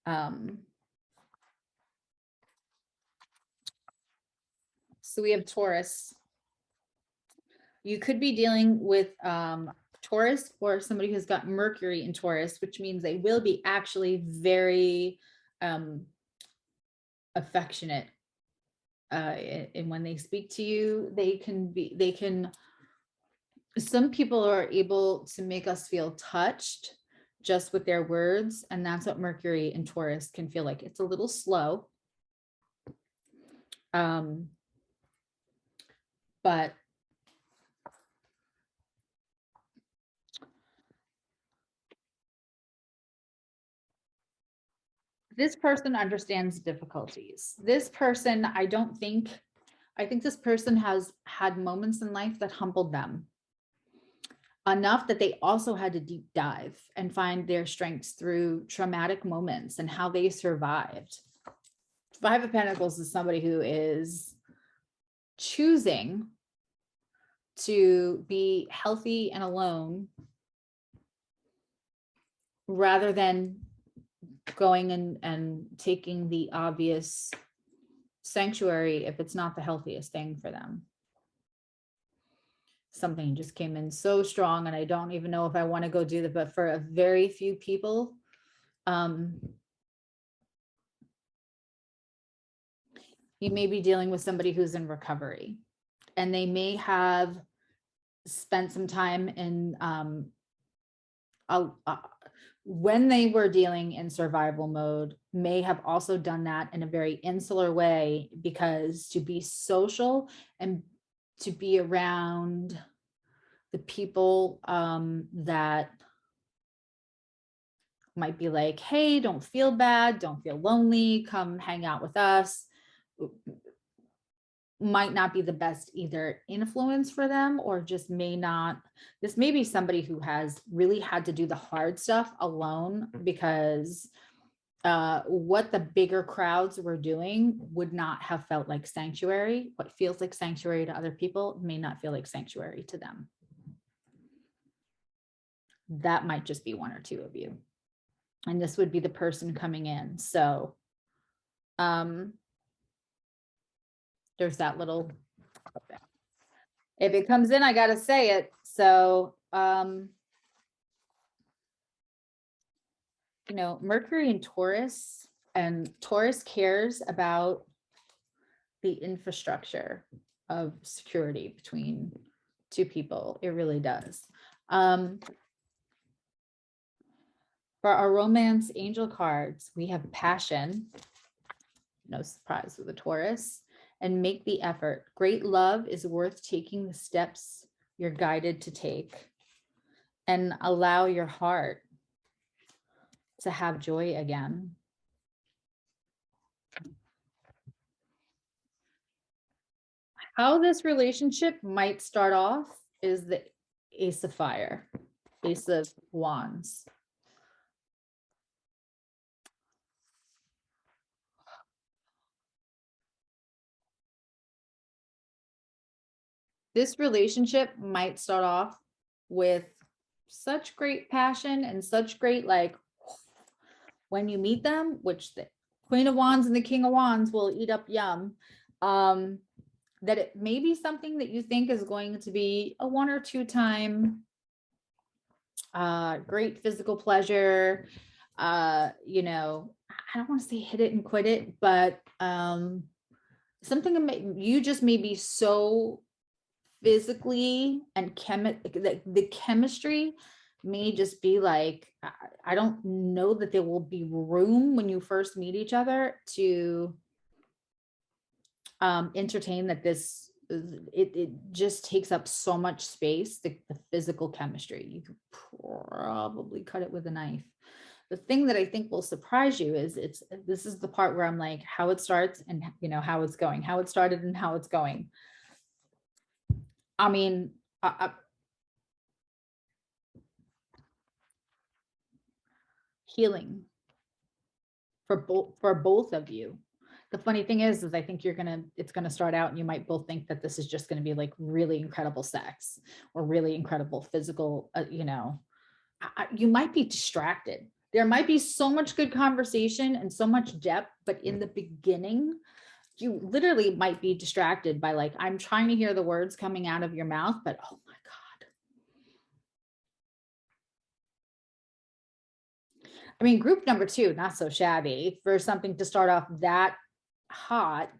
so we have Taurus. You could be dealing with Taurus or somebody who's got Mercury in Taurus, which means they will be actually very affectionate. And when they speak to you, some people are able to make us feel touched just with their words. And that's what Mercury and Taurus can feel like. It's a little slow. But this person understands difficulties. This person, I think this person has had moments in life that humbled them enough that they also had to deep dive and find their strengths through traumatic moments and how they survived. 5 of Pentacles is somebody who is choosing to be healthy and alone rather than going and taking the obvious sanctuary if it's not the healthiest thing for them. Something just came in so strong and I don't even know if I want to go do that, but for a very few people, you may be dealing with somebody who's in recovery and they may have spent some time in when they were dealing in survival mode, may have also done that in a very insular way, because to be social and to be around the people that might be like, hey, don't feel bad, don't feel lonely, come hang out with us. Might not be the best either influence for them, or just may not. This may be somebody who has really had to do the hard stuff alone, because what the bigger crowds were doing would not have felt like sanctuary. What feels like sanctuary to other people may not feel like sanctuary to them. That might just be one or two of you. And this would be the person coming in. So there's that little, if it comes in, I got to say it. So, you know, Mercury in Taurus, and Taurus cares about the infrastructure of security between two people. It really does. For our romance angel cards, we have passion, no surprise with a Taurus, and make the effort. Great love is worth taking the steps you're guided to take, and allow your heart to have joy again. How this relationship might start off is the Ace of Fire, Ace of Wands. This relationship might start off with such great passion and such great, like, when you meet them, which the Queen of Wands and the King of Wands will eat up yum, that it may be something that you think is going to be a 1 or 2 time great physical pleasure. You know, I don't want to say hit it and quit it, but something you just may be so physically and the chemistry may just be like, I don't know that there will be room when you first meet each other to entertain that this it just takes up so much space, the physical chemistry. You could probably cut it with a knife. The thing that I think will surprise you is this is the part where I'm like, how it starts and, you know, how it's going, how it started and how it's going. I mean, healing for both of you. The funny thing is I think it's gonna start out and you might both think that this is just gonna be like really incredible sex or really incredible physical, you know, you might be distracted. There might be so much good conversation and so much depth, but in the beginning, you literally might be distracted by, like, I'm trying to hear the words coming out of your mouth, but oh my God. I mean, group number 2, not so shabby for something to start off that hot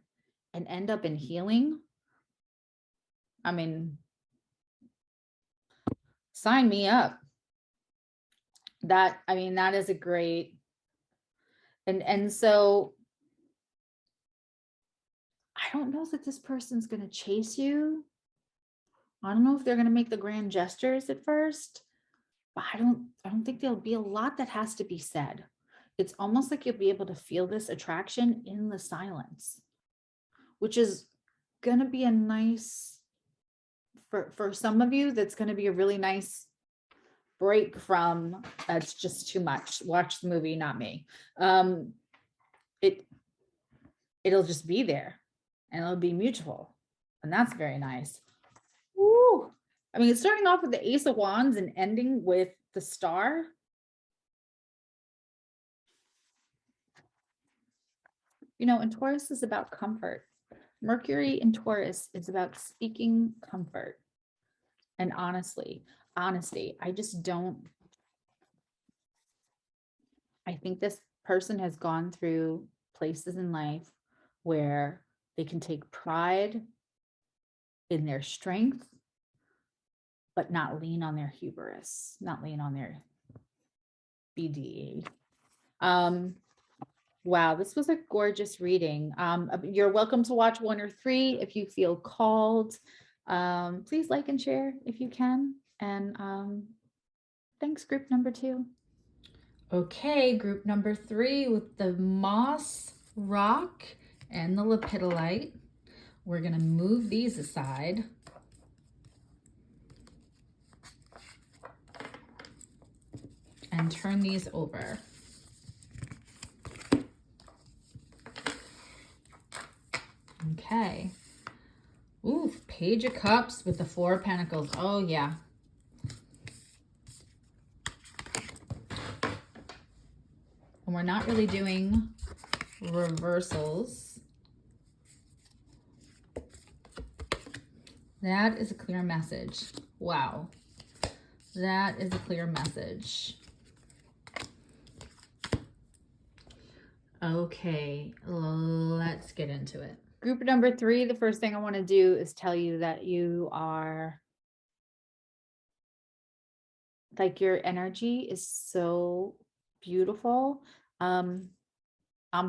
and end up in healing. I mean, sign me up. That, I mean, that is a great, and so I don't know that this person's going to chase you. I don't know if they're going to make the grand gestures at first, but I don't think there'll be a lot that has to be said. It's almost like you'll be able to feel this attraction in the silence, which is going to be a nice, for some of you, that's going to be a really nice break from, that's just too much. Watch the movie, not me. It'll just be there and it'll be mutual. And that's very nice. Woo. I mean, it's starting off with the Ace of Wands and ending with the Star. You know, and Taurus is about comfort. Mercury in Taurus is about speaking comfort and honesty. I just don't, I think this person has gone through places in life where they can take pride in their strength, but not lean on their hubris, not lean on their BDE. Wow, this was a gorgeous reading. You're welcome to watch 1 or 3 if you feel called. Please like and share if you can. And thanks, group number 2. Okay, group number 3 with the moss rock and the lepidolite. We're going to move these aside. And turn these over. Okay. Ooh, Page of Cups with the Four of Pentacles. Oh, yeah. And we're not really doing reversals. That is a clear message. Wow. That is a clear message. Okay, let's get into it. Group number 3, the first thing I want to do is tell you that you are, like, your energy is so beautiful. I'm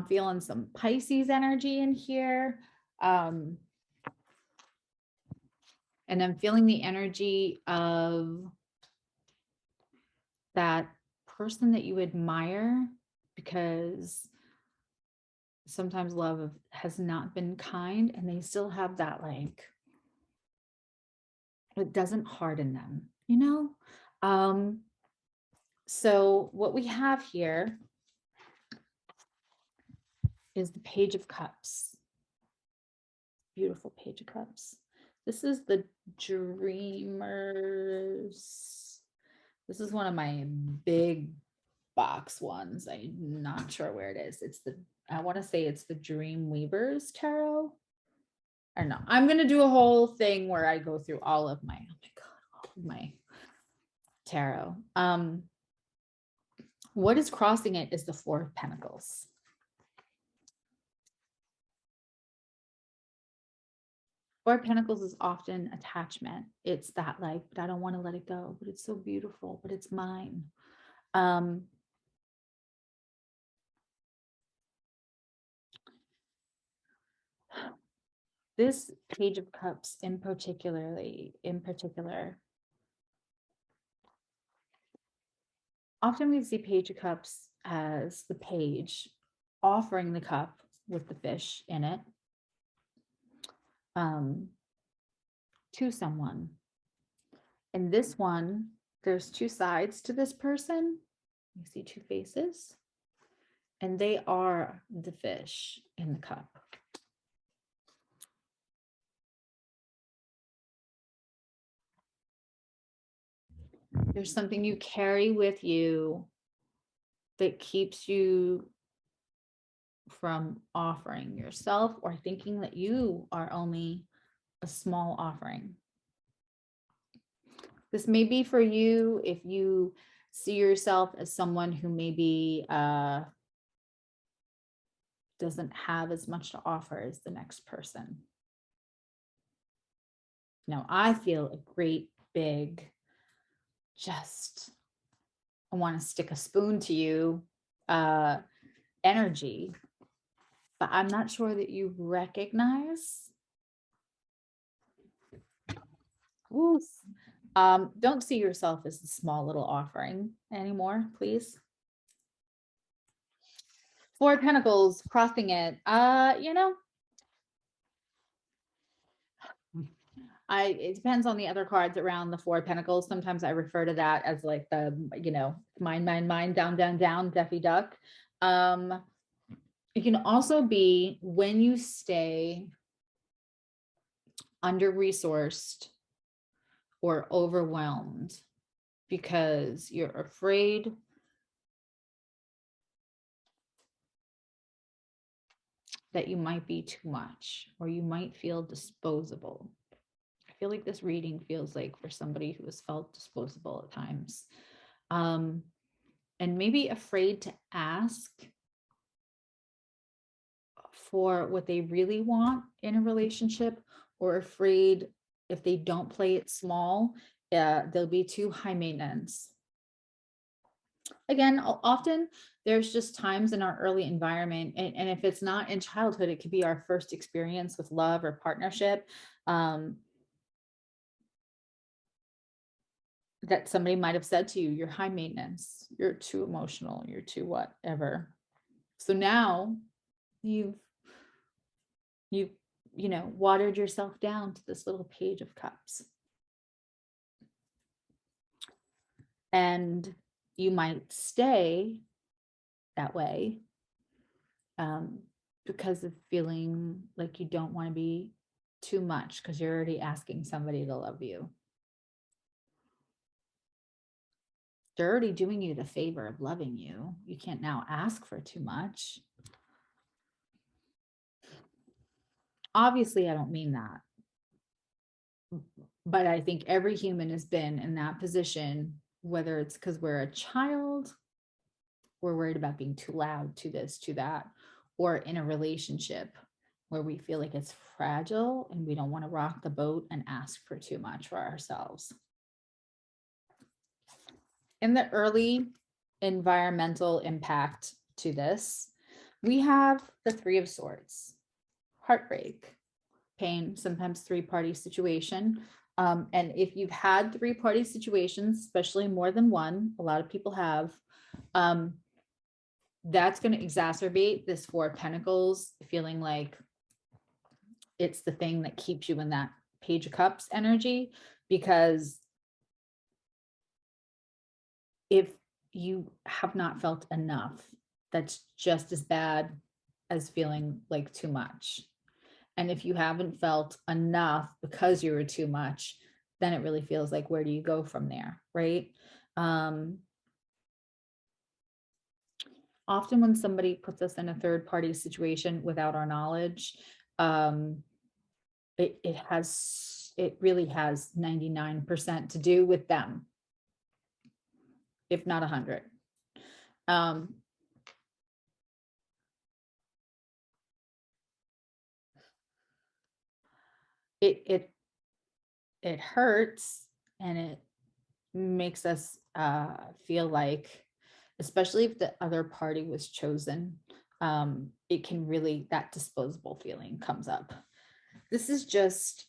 feeling some Pisces energy in here. And I'm feeling the energy of that person that you admire, because sometimes love has not been kind and they still have that, like, it doesn't harden them, you know? So what we have here is the Page of Cups. Beautiful Page of Cups. This is the Dreamers. This is one of my big box ones. I'm not sure where it is. I want to say it's the Dream Weavers Tarot. Or no, I'm going to do a whole thing where I go through all of my, oh my God, all of my tarot. What is crossing it is the Four of Pentacles. Four of Pentacles is often attachment. It's that, like, but I don't want to let it go, but it's so beautiful, but it's mine. This Page of Cups in particular, often we see Page of Cups as the page offering the cup with the fish in it to someone. And this one, there's two sides to this person. You see two faces, and they are the fish in the cup. There's something you carry with you that keeps you from offering yourself or thinking that you are only a small offering. This may be for you if you see yourself as someone who maybe doesn't have as much to offer as the next person. Now, I feel a great big, just, I want to stick a spoon to you energy, but I'm not sure that you recognize. Ooh. Don't see yourself as a small little offering anymore, please. Four of Pentacles crossing it. You know, it depends on the other cards around the Four of Pentacles. Sometimes I refer to that as like the, you know, mind, down, down, down, Daffy Duck. It can also be when you stay under-resourced or overwhelmed because you're afraid that you might be too much, or you might feel disposable. I feel like this reading feels like for somebody who has felt disposable at times, and maybe afraid to ask for what they really want in a relationship, or afraid if they don't play it small, they'll be too high maintenance. Again, often there's just times in our early environment, and if it's not in childhood, it could be our first experience with love or partnership. that somebody might have said to you, you're high maintenance, you're too emotional, you're too whatever. So now you've watered yourself down to this little Page of Cups. And you might stay that way because of feeling like you don't want to be too much, because you're already asking somebody to love you. They're already doing you the favor of loving you. You can't now ask for too much. Obviously, I don't mean that. But I think every human has been in that position, whether it's because we're a child, we're worried about being too loud, to this, to that, or in a relationship where we feel like it's fragile and we don't want to rock the boat and ask for too much for ourselves. In the early environmental impact to this, we have the Three of Swords, heartbreak, pain, sometimes three-party situation. And if you've had three-party situations, especially more than one, a lot of people have, that's going to exacerbate this Four of Pentacles, feeling like it's the thing that keeps you in that Page of Cups energy. Because if you have not felt enough, that's just as bad as feeling like too much. And if you haven't felt enough because you were too much, then it really feels like, where do you go from there, right? Often when somebody puts us in a third party situation without our knowledge, it really has 99% to do with them, if not 100. It hurts, and it makes us feel like, especially if the other party was chosen, it can really, that disposable feeling comes up. This is just,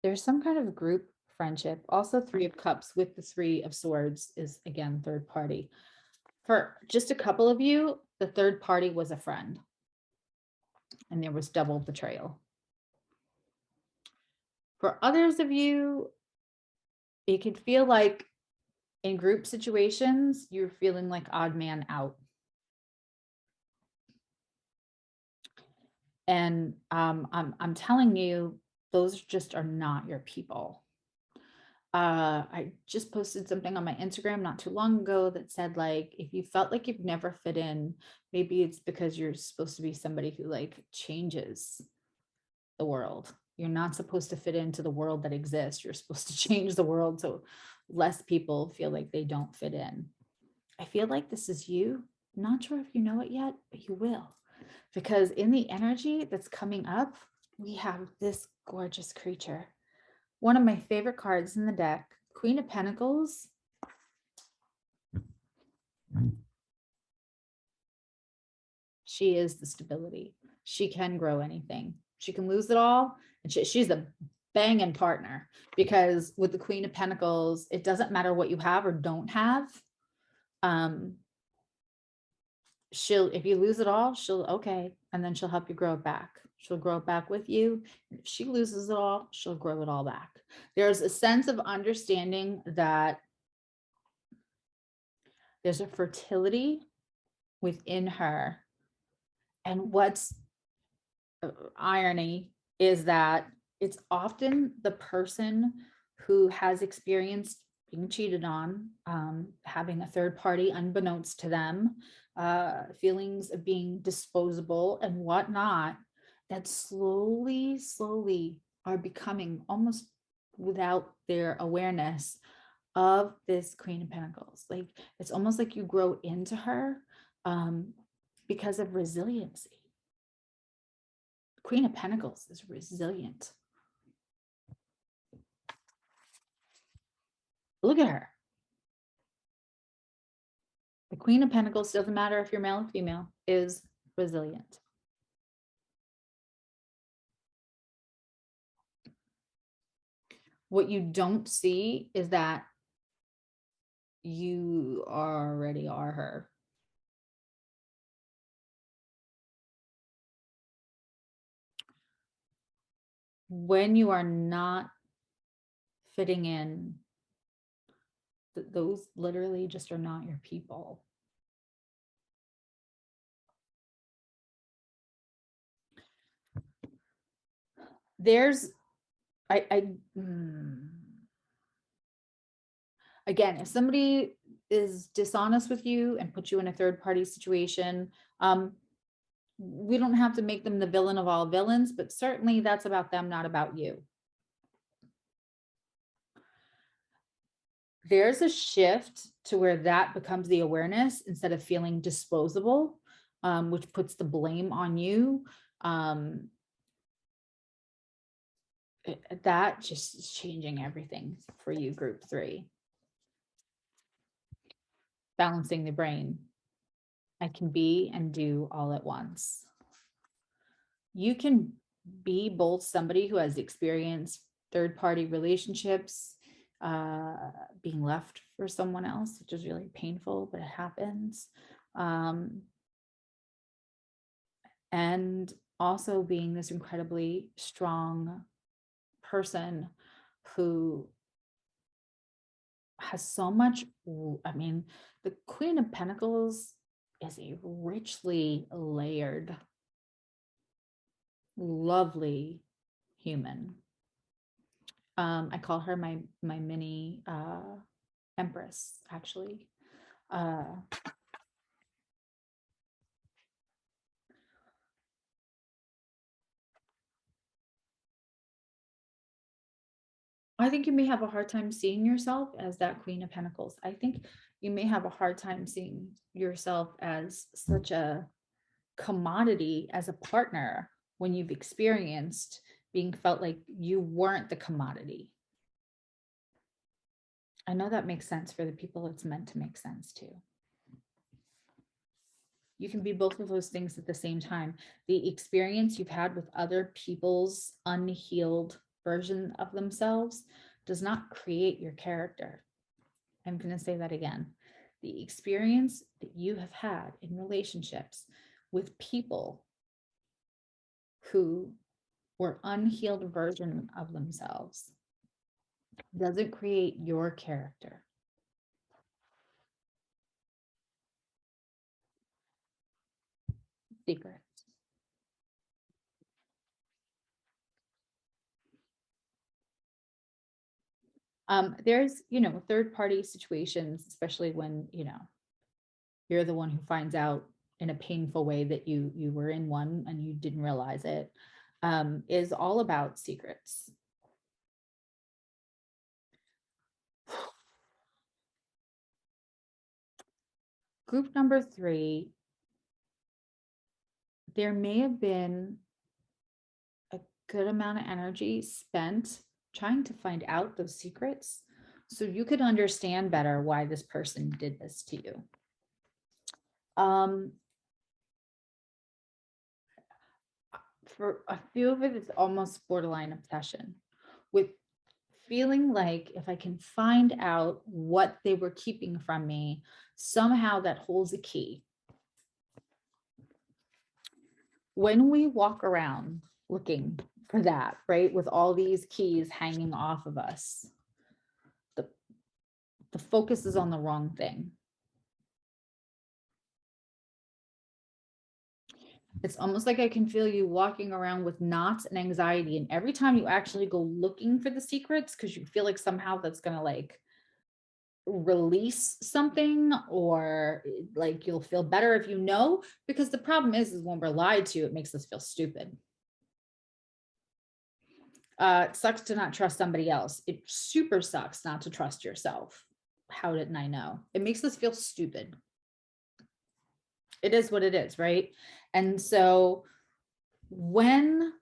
there's some kind of group friendship. Also, Three of Cups with the Three of Swords is, again, third party. For just a couple of you, the third party was a friend, and there was double betrayal. For others of you, it could feel like in group situations, you're feeling like odd man out. And I'm telling you, those just are not your people. I just posted something on my Instagram not too long ago that said, like, if you felt like you've never fit in, maybe it's because you're supposed to be somebody who like changes the world. You're not supposed to fit into the world that exists. You're supposed to change the world so less people feel like they don't fit in. I feel like this is you. Not sure if you know it yet, but you will. Because in the energy that's coming up, we have this gorgeous creature. One of my favorite cards in the deck, Queen of Pentacles. She is the stability. She can grow anything. She can lose it all. And she's a banging partner, because with the Queen of Pentacles, it doesn't matter what you have or don't have. If you lose it all, okay. And then she'll help you grow it back. She'll grow it back with you. If she loses it all, she'll grow it all back. There's a sense of understanding that there's a fertility within her. And what's irony is that it's often the person who has experienced being cheated on, having a third party unbeknownst to them, feelings of being disposable and whatnot, that slowly are becoming, almost without their awareness, of this Queen of Pentacles. Like, it's almost like you grow into her because of resiliency. Queen of Pentacles is resilient. Look at her. The Queen of Pentacles, doesn't matter if you're male or female, is resilient. What you don't see is that you already are her. When you are not fitting in, those literally just are not your people. There's, again, if somebody is dishonest with you and puts you in a third party situation, we don't have to make them the villain of all villains, but certainly that's about them, not about you. There's a shift to where that becomes the awareness instead of feeling disposable, which puts the blame on you. That just is changing everything for you, group 3. Balancing the brain. I can be and do all at once. You can be both somebody who has experienced third-party relationships, being left for someone else, which is really painful, but it happens. And also being this incredibly strong person who has so much, I mean, the Queen of Pentacles is a richly layered, lovely human. I call her my mini Empress, actually. I think you may have a hard time seeing yourself as that Queen of Pentacles. I think you may have a hard time seeing yourself as such a commodity as a partner when you've experienced being felt like you weren't the commodity. I know that makes sense for the people it's meant to make sense to. You can be both of those things at the same time. The experience you've had with other people's unhealed version of themselves does not create your character. I'm going to say that again. The experience that you have had in relationships with people who were unhealed version of themselves doesn't create your character. Secret. There's, third party situations, especially when, you're the one who finds out in a painful way that you were in one and you didn't realize it, is all about secrets. Group number 3, there may have been a good amount of energy spent trying to find out those secrets so you could understand better why this person did this to you. For a few of it, it's almost borderline obsession with feeling like if I can find out what they were keeping from me, somehow that holds a key. When we walk around looking for that, right, with all these keys hanging off of us, the focus is on the wrong thing. It's almost like I can feel you walking around with knots and anxiety. And every time you actually go looking for the secrets, because you feel like somehow that's going to like release something, or like you'll feel better if you know, because the problem is when we're lied to, it makes us feel stupid. It sucks to not trust somebody else. It super sucks not to trust yourself. How didn't I know? It makes us feel stupid. It is what it is, right? And so when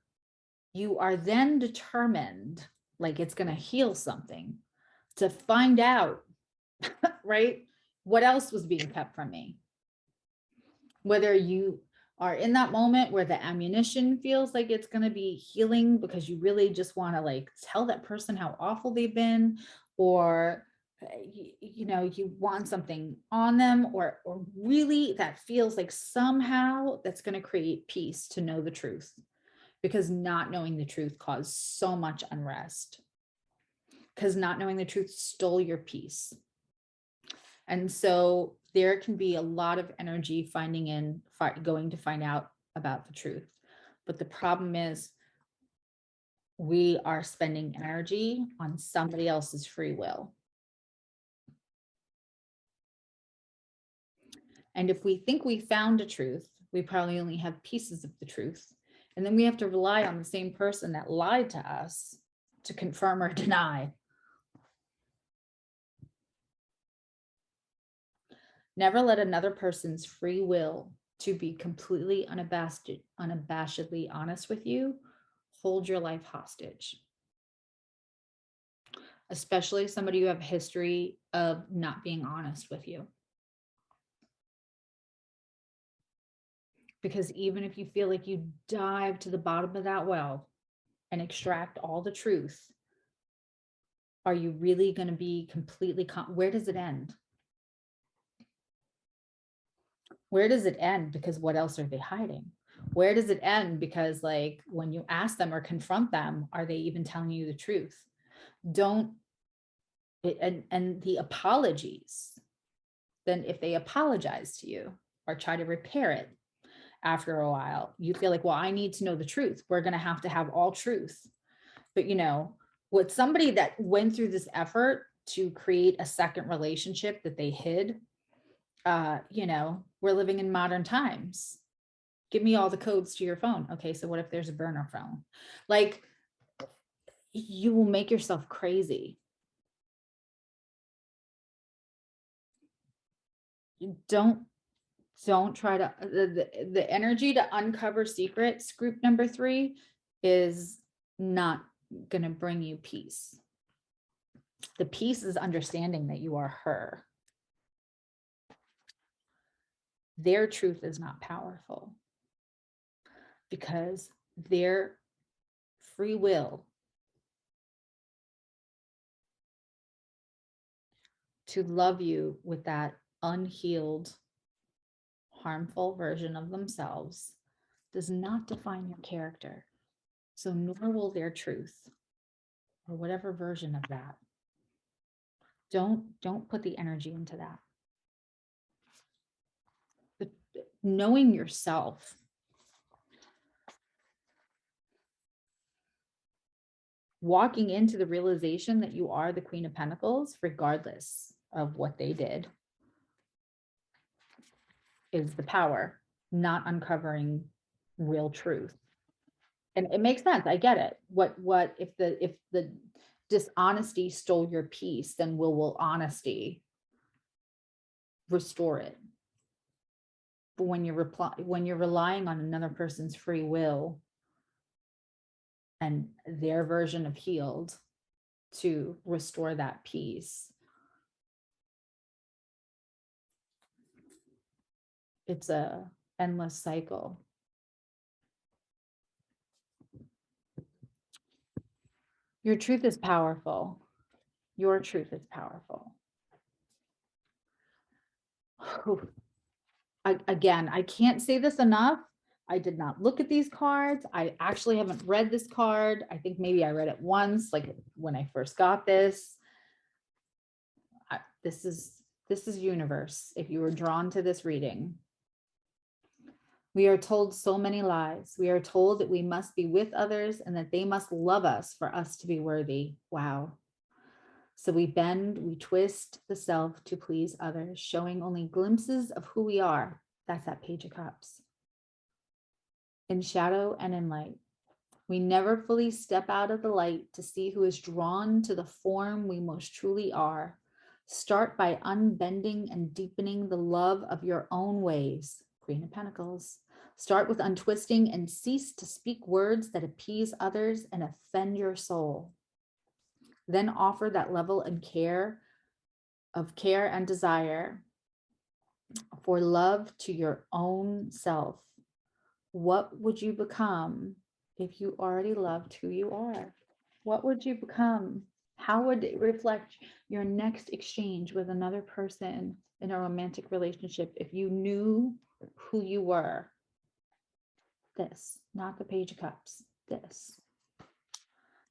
you are then determined, like it's going to heal something, to find out, right, what else was being kept from me, whether you are in that moment where the ammunition feels like it's going to be healing because you really just want to like tell that person how awful they've been, or you want something on them, or really that feels like somehow that's going to create peace to know the truth, because not knowing the truth caused so much unrest, because not knowing the truth stole your peace. And so there can be a lot of energy going to find out about the truth. But the problem is we are spending energy on somebody else's free will. And if we think we found a truth, we probably only have pieces of the truth. And then we have to rely on the same person that lied to us to confirm or deny. Never let another person's free will to be completely unabashedly honest with you hold your life hostage. Especially somebody you have a history of not being honest with you. Because even if you feel like you dive to the bottom of that well and extract all the truth, are you really going to be completely, where does it end? Where does it end? Because what else are they hiding? Where does it end? Because like when you ask them or confront them, are they even telling you the truth? And the apologies, then if they apologize to you or try to repair it after a while, you feel like, well, I need to know the truth. We're going to have all truth. But with somebody that went through this effort to create a second relationship that they hid, we're living in modern times. Give me all the codes to your phone. Okay, so what if there's a burner phone? Like, you will make yourself crazy. You don't try to, the energy to uncover secrets, group number 3, is not going to bring you peace. The peace is understanding that you are her. Their truth is not powerful because their free will to love you with that unhealed, harmful version of themselves does not define your character. So nor will their truth or whatever version of that. Don't put the energy into that. Knowing yourself, walking into the realization that you are the Queen of Pentacles, regardless of what they did, is the power, not uncovering real truth. And it makes sense. I get it. What if the dishonesty stole your peace, then will honesty restore it? But when you're relying on another person's free will and their version of healed to restore that peace, it's a endless cycle. Your truth is powerful. Your truth is powerful. Again, I can't say this enough. I did not look at these cards. I actually haven't read this card. I think maybe I read it once, like when I first got this. This is universe. If you were drawn to this reading, we are told so many lies. We are told that we must be with others and that they must love us for us to be worthy. Wow. So we bend, we twist the self to please others, showing only glimpses of who we are. That's that Page of Cups. In shadow and in light. We never fully step out of the light to see who is drawn to the form we most truly are. Start by unbending and deepening the love of your own ways. Queen of Pentacles. Start with untwisting and cease to speak words that appease others and offend your soul. Then offer that level of care and desire for love to your own self. What would you become if you already loved who you are? What would you become? How would it reflect your next exchange with another person in a romantic relationship if you knew who you were? This, not the Page of Cups, this.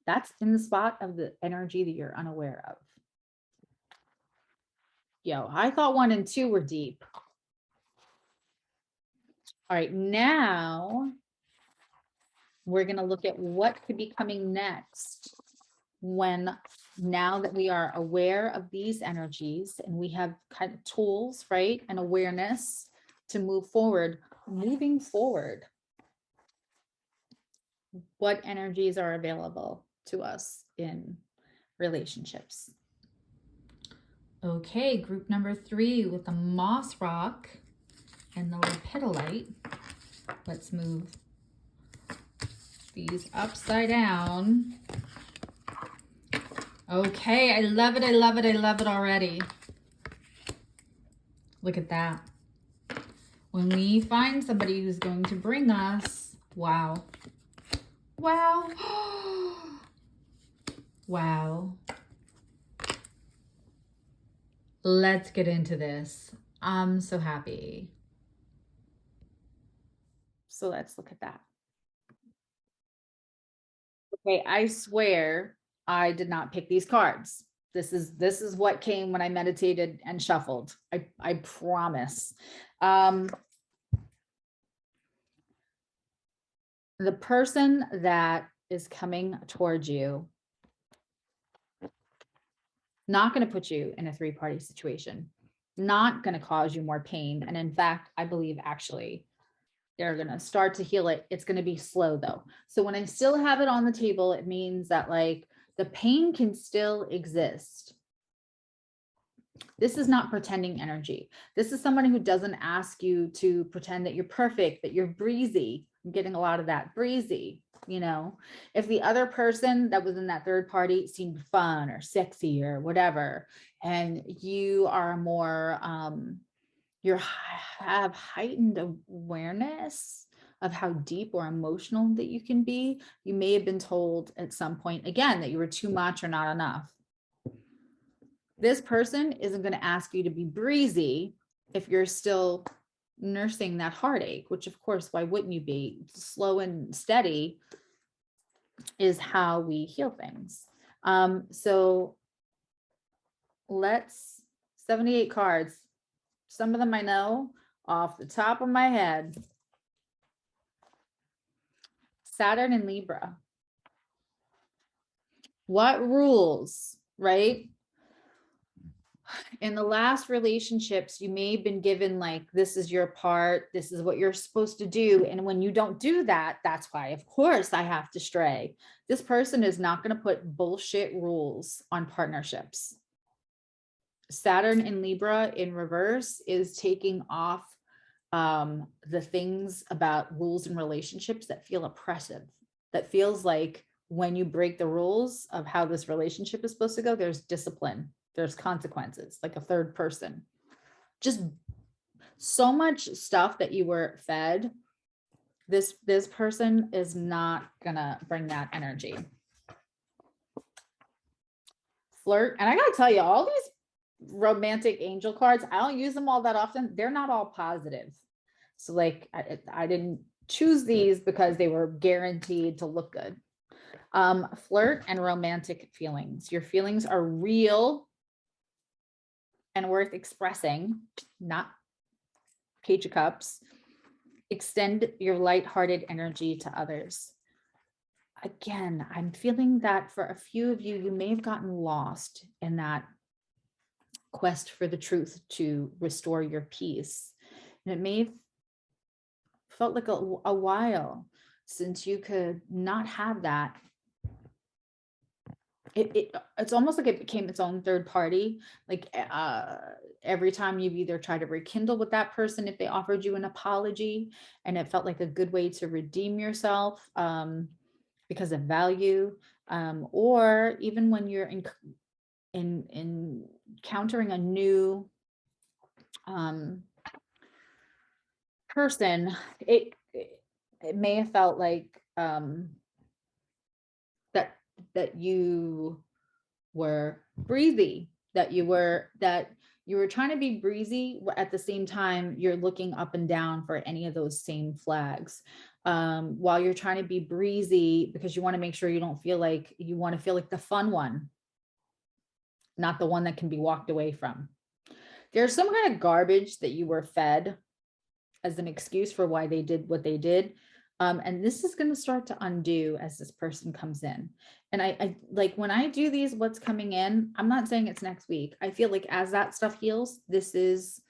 That's in the spot of the energy that you're unaware of. Yo, I thought 1 and 2 were deep. All right, now we're going to look at what could be coming next now that we are aware of these energies and we have kind of tools, right? And awareness to move forward. Moving forward, what energies are available to us in relationships? Okay, group number 3 with the moss rock and the lepidolite. Let's move these upside down. Okay, I love it, I love it, I love it already. Look at that. When we find somebody who's going to bring us, wow. Wow. Wow. Let's get into this. I'm so happy. So let's look at that. Okay, I swear I did not pick these cards. This is what came when I meditated and shuffled. I promise. The person that is coming towards you, not going to put you in a 3-party situation, not going to cause you more pain. And in fact, I believe actually they're going to start to heal it. It's going to be slow though. So when I still have it on the table, it means that like the pain can still exist. This is not pretending energy. This is someone who doesn't ask you to pretend that you're perfect, that you're breezy. I'm getting a lot of that breezy. You know, if the other person that was in that 3rd party seemed fun or sexy or whatever, and you are more, you have heightened awareness of how deep or emotional that you can be, you may have been told at some point, again, that you were too much or not enough. This person isn't going to ask you to be breezy if you're still nursing that heartache, which of course, why wouldn't you be? Slow and steady is how we heal things. So let's 78 cards. Some of them I know off the top of my head. Saturn and Libra. What rules, right? In the last relationships, you may have been given like, this is your part, this is what you're supposed to do. And when you don't do that, that's why, of course, I have to stray. This person is not going to put bullshit rules on partnerships. Saturn in Libra in reverse is taking off the things about rules and relationships that feel oppressive, that feels like when you break the rules of how this relationship is supposed to go, there's discipline, there's consequences, like a 3rd person. Just so much stuff that you were fed. This person is not gonna bring that energy. Flirt, and I gotta tell you, all these romantic angel cards, I don't use them all that often. They're not all positive. So like I didn't choose these because they were guaranteed to look good. Flirt and romantic feelings. Your feelings are real and worth expressing, not Page of Cups. Extend your lighthearted energy to others. Again, I'm feeling that for a few of you, you may have gotten lost in that quest for the truth to restore your peace. And it may have felt like a while since you could not have that. It's almost like it became its own 3rd party. Like every time you've either tried to rekindle with that person, if they offered you an apology and it felt like a good way to redeem yourself because of value, or even when you're in encountering a new person, it may have felt like that you were breezy, that you were trying to be breezy. At the same time, you're looking up and down for any of those same flags. While you're trying to be breezy, because you want to make sure you don't feel like, you want to feel like the fun one, not the one that can be walked away from. There's some kind of garbage that you were fed as an excuse for why they did what they did. And this is going to start to undo as this person comes in. And I like, when I do these, what's coming in, I'm not saying it's next week. I feel like as that stuff heals, this is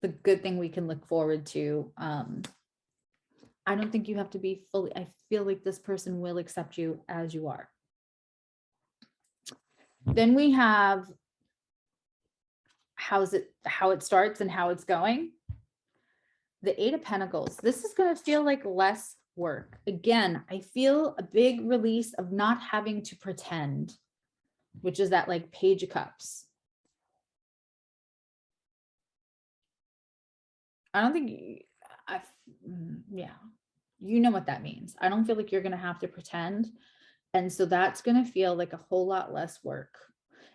the good thing we can look forward to. I don't think you have to be fully, I feel like this person will accept you as you are. Then we have how it starts and how it's going. The Eight of Pentacles. This is going to feel like less work. Again, I feel a big release of not having to pretend, which is that like Page of Cups. I don't think, yeah, you know what that means. I don't feel like you're going to have to pretend. And so that's going to feel like a whole lot less work.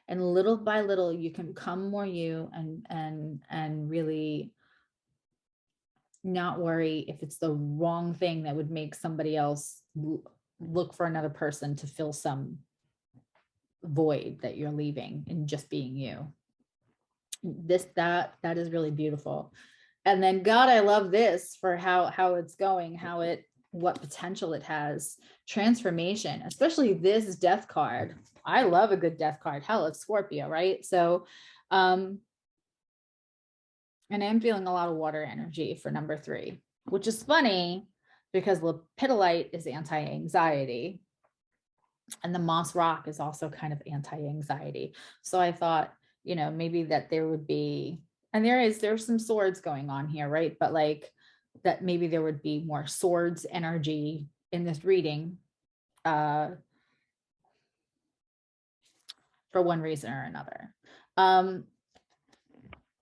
And little by little, you can become more you and really not worry if it's the wrong thing that would make somebody else look for another person to fill some void that you're leaving in just being you. That is really beautiful. And then God, I love this for how it's going, what potential it has. Transformation, especially this death card. I love a good death card. Hell, it's Scorpio, right? So, and I'm feeling a lot of water energy for number 3, which is funny because Lepedilite is anti-anxiety. And the moss rock is also kind of anti-anxiety. So I thought, maybe that there would be, and there's some swords going on here, right? But like that maybe there would be more swords energy in this reading for one reason or another.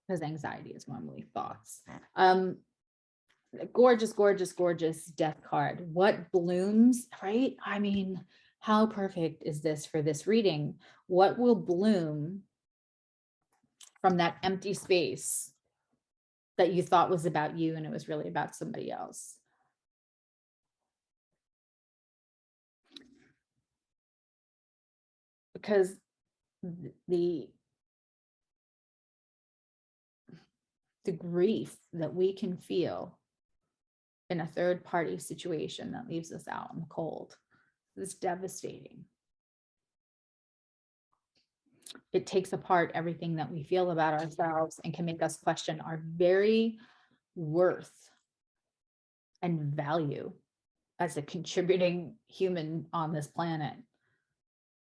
Because anxiety is normally thoughts. Gorgeous, gorgeous, gorgeous death card. What blooms, right? I mean, how perfect is this for this reading? What will bloom from that empty space that you thought was about you and it was really about somebody else? Because the grief that we can feel in a third party situation that leaves us out in the cold is devastating. It takes apart everything that we feel about ourselves and can make us question our very worth and value as a contributing human on this planet.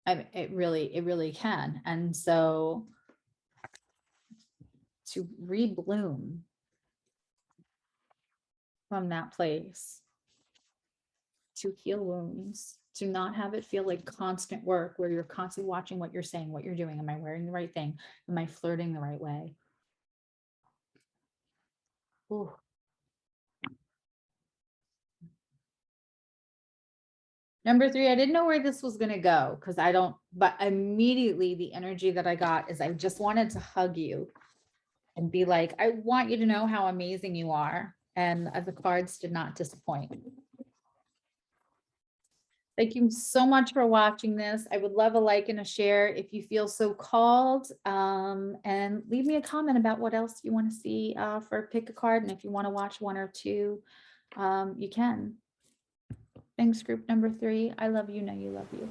I mean, it really can. And so to rebloom from that place, to heal wounds, to not have it feel like constant work where you're constantly watching what you're saying, what you're doing. Am I wearing the right thing? Am I flirting the right way? Ooh. Number 3, I didn't know where this was going to go because but immediately the energy that I got is I just wanted to hug you and be like, I want you to know how amazing you are. And the cards did not disappoint. Thank you so much for watching this. I would love a like and a share if you feel so called. And leave me a comment about what else you want to see for Pick a Card. And if you want to watch 1 or 2, you can. Thanks, group number 3. I love you. Know you love you.